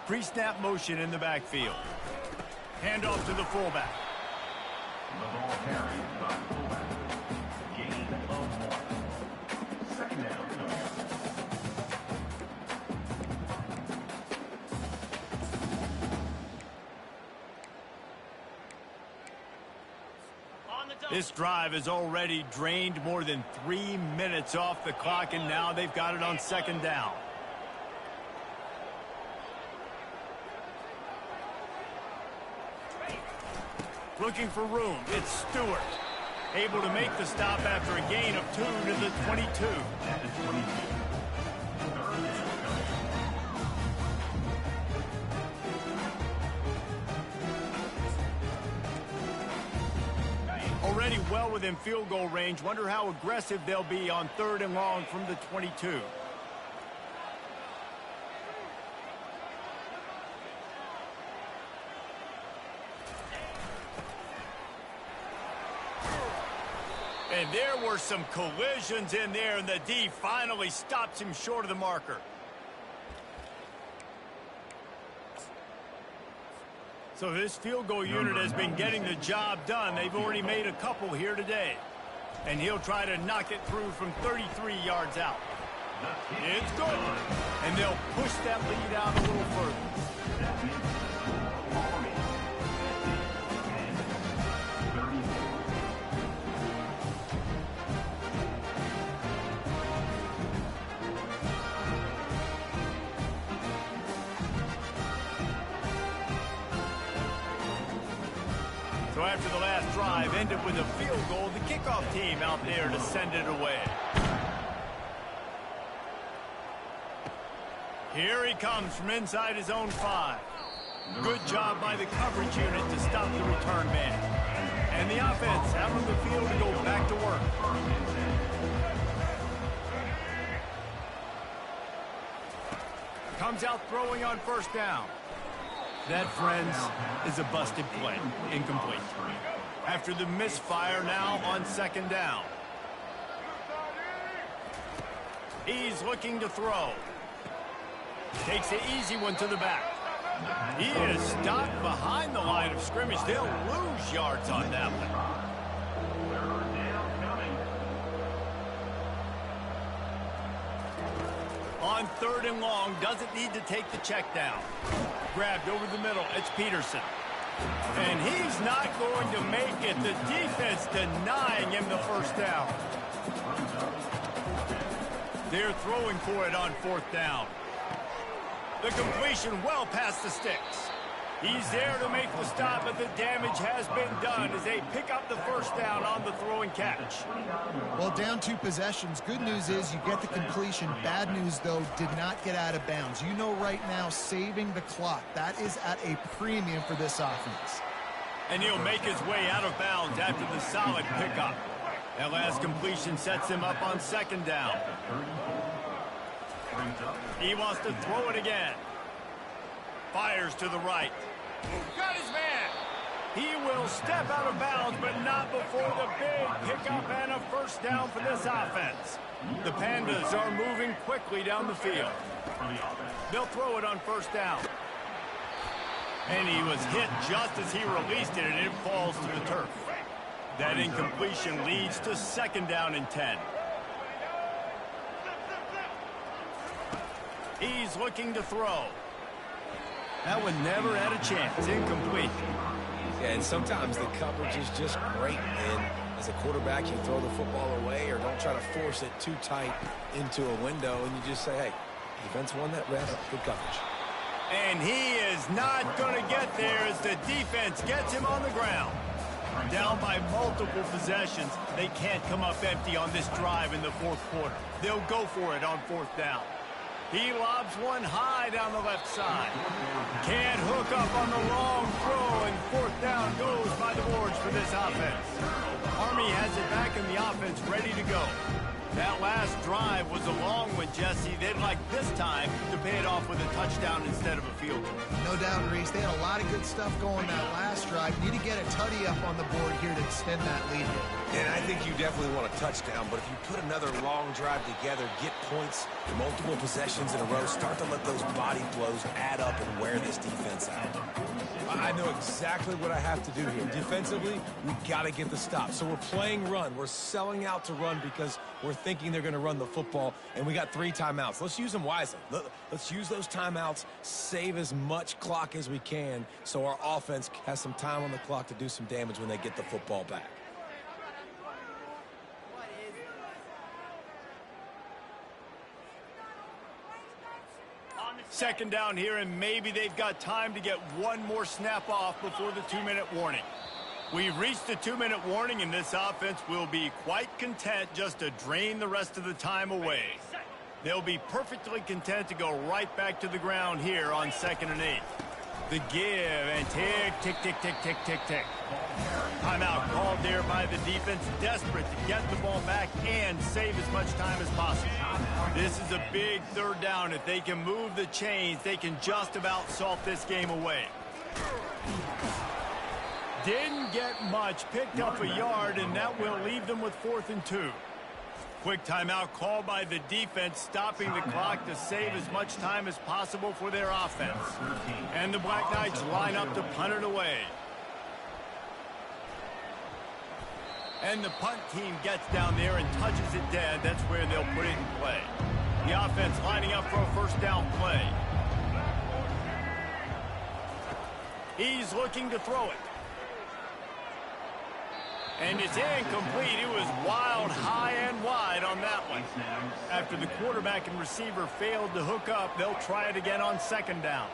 Pre-snap motion in the backfield. Handoff to the fullback.
The ball carried by fullback. Gain of 1. Second down.
This drive has already drained more than 3 minutes off the clock, and now they've got it on second down. Looking for room. It's Stewart. Able to make the stop after a gain of 2 to the 22.
At the 22. Third down.
Already well within field goal range. Wonder how aggressive they'll be on 3rd and long from the 22. And there were some collisions in there, and the D finally stops him short of the marker. So this field goal unit has been getting the job done. They've already made a couple here today. And he'll try to knock it through from 33 yards out. It's good. And they'll push that lead out a little further. So after the last drive ended with a field goal, the kickoff team out there to send it away. Here he comes from inside his own 5. Good job by the coverage unit to stop the return man. And the offense out on the field to go back to work. Comes out throwing on first down. That, friends, is a busted play. Incomplete. After the misfire, now on second down. He's looking to throw. Takes an easy one to the back. He is stopped behind the line of scrimmage. They'll lose yards on that one. On 3rd and long, doesn't need to take the check down. Grabbed over the middle, it's Peterson. And he's not going to make it. The defense denying him the first down. They're throwing for it on 4th down. The completion well past the sticks. He's there to make the stop, but the damage has been done as they pick up the first down on the throwing catch.
Well, down 2 possessions. Good news is you get the completion. Bad news, though, did not get out of bounds. You know right now, saving the clock. That is at a premium for this offense.
And he'll make his way out of bounds after the solid pickup. That last completion sets him up on second down. He wants to throw it again. Fires to the right. Got his man. He will step out of bounds, but not before the big pickup and a first down for this offense. The Pandas are moving quickly down the field. They'll throw it on first down. And he was hit just as he released it, and it falls to the turf. That incompletion leads to second down and 10. He's looking to throw. That one never had a chance. Incomplete.
Yeah, and sometimes the coverage is just great. And as a quarterback, you throw the football away or don't try to force it too tight into a window, and you just say, hey, defense won that ref. Good coverage.
And he is not going to get there as the defense gets him on the ground. Down by multiple possessions. They can't come up empty on this drive in the 4th quarter. They'll go for it on 4th down. He lobs one high down the left side. Can't hook up on the long throw, and fourth down goes by the boards for this offense. Army has it back in the offense, ready to go. That last drive was a long one, Jesse. They'd like this time to pay it off with a touchdown instead of a field goal.
No doubt, Reese. They had a lot of good stuff going that last drive. Need to get a tutty up on the board here to extend that lead.
And I think you definitely want a touchdown, but if you put another long drive together, get points, multiple possessions in a row, start to let those body blows add up and wear this defense out. I know exactly what I have to do here. Defensively, we've got to get the stop. So we're playing run. We're selling out to run because we're thinking they're going to run the football, and we got 3 timeouts. Let's use them wisely. Let's use those timeouts, save as much clock as we can so our offense has some time on the clock to do some damage when they get the football back.
Second down here, and maybe they've got time to get one more snap off before the 2-minute warning. We've reached the 2-minute warning, and this offense will be quite content just to drain the rest of the time away. They'll be perfectly content to go right back to the ground here on 2nd and 8. The give, and tick, tick, tick, tick, tick, tick, tick. Timeout called there by the defense, desperate to get the ball back and save as much time as possible. This is a big 3rd down. If they can move the chains, they can just about salt this game away. Didn't get much, picked up a yard, and that will leave them with 4th and 2. Quick timeout called by the defense, stopping the clock to save as much time as possible for their offense. And the Black Knights line up to punt it away. And the punt team gets down there and touches it dead. That's where they'll put it in play. The offense lining up for a 1st down play. He's looking to throw it. And it's incomplete. It was wild, high and wide on that one. After the quarterback and receiver failed to hook up, they'll try it again on 2nd down.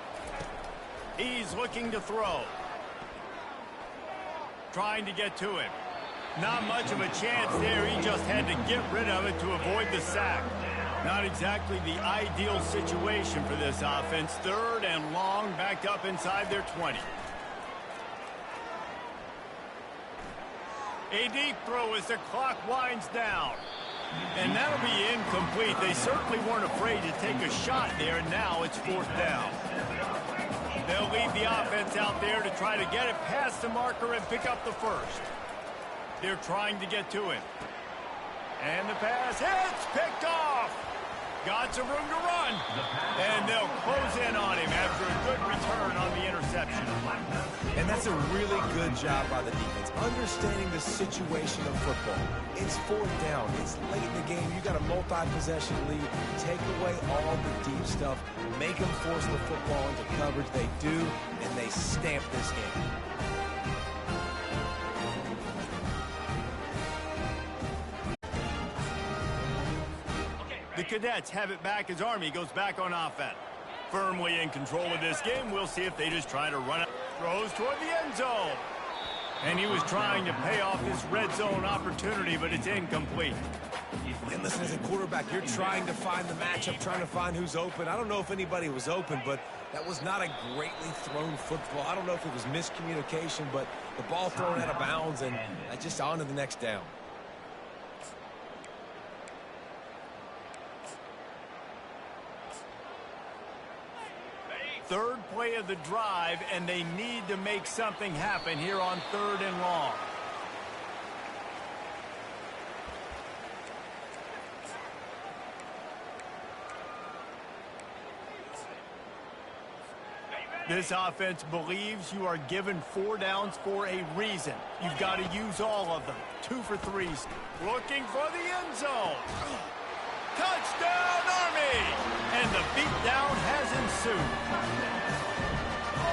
He's looking to throw. Trying to get to him. Not much of a chance there. He just had to get rid of it to avoid the sack. Not exactly the ideal situation for this offense. 3rd and long, backed up inside their 20. A deep throw as the clock winds down. And that'll be incomplete. They certainly weren't afraid to take a shot there, and now it's 4th down. They'll leave the offense out there to try to get it past the marker and pick up the 1st. They're trying to get to him. And the pass hits, picked off. Got some room to run. And they'll close in on him after a good return on the interception.
And that's a really good job by the defense, understanding the situation of football. It's 4th down. It's late in the game. You got a multi-possession lead. Take away all the deep stuff. Make them force the football into coverage. They do, and they stamp this game.
The Cadets have it back as Army goes back on offense. Firmly in control of this game. We'll see if they just try to run it. Throws toward the end zone. And he was trying to pay off this red zone opportunity, but it's incomplete.
And listen, as a quarterback, you're trying to find the matchup, trying to find who's open. I don't know if anybody was open, but that was not a greatly thrown football. I don't know if it was miscommunication, but the ball thrown out of bounds and just on to the next down.
3rd play of the drive, and they need to make something happen here on 3rd and long. This offense believes you are given 4 downs for a reason. You've got to use all of them. 2 for 3s. Looking for the end zone. Touchdown, Army! And the beatdown has ensued.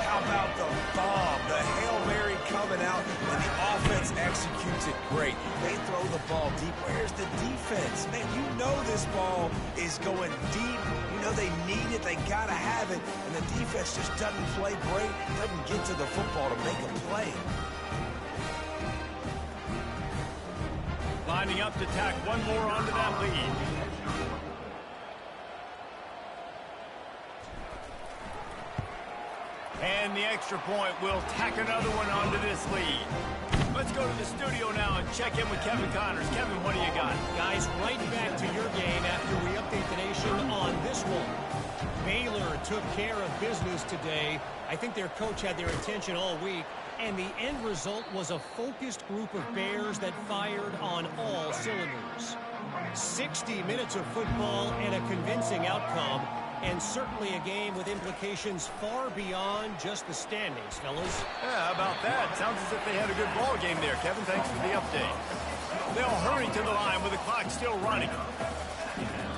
How about the bomb? The Hail Mary coming out, and the offense executes it great. They throw the ball deep. Where's the defense? Man, you know this ball is going deep. You know they need it. They got to have it. And the defense just doesn't play great, doesn't get to the football to make a play.
Lining up to tack one more onto that lead. And the extra point will tack another one onto this lead. Let's go to the studio now and check in with Kevin Connors. Kevin, what do you got?
Guys, right back to your game after we update the nation on this one. Baylor took care of business today. I think their coach had their attention all week, and the end result was a focused group of Bears that fired on all cylinders. 60 minutes of football and a convincing outcome, and certainly a game with implications far beyond just the standings, fellas.
Yeah, how about that? Sounds as if they had a good ball game there, Kevin. Thanks for the update. They'll hurry to the line with the clock still running.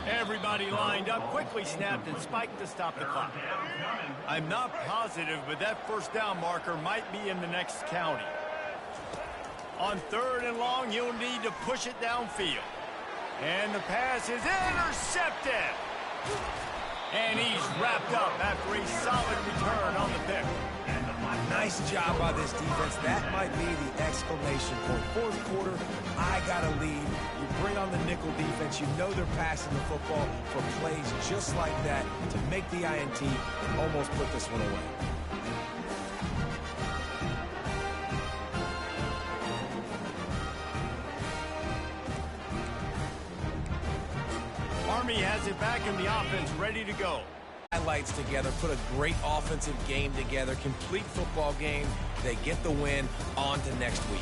Everybody lined up, quickly snapped and spiked to stop the clock. I'm not positive, but that first down marker might be in the next county. On 3rd and long, you'll need to push it downfield. And the pass is intercepted. And he's wrapped up after a solid return on the pick.
Nice job by this defense. That might be the exclamation point. Fourth quarter, I got a lead. You bring on the nickel defense. You know they're passing the football for plays just like that to make the INT and almost put this one away.
Army has it back in the offense, ready to go.
Highlights together, put a great offensive game together, complete football game. They get the win. On to next week.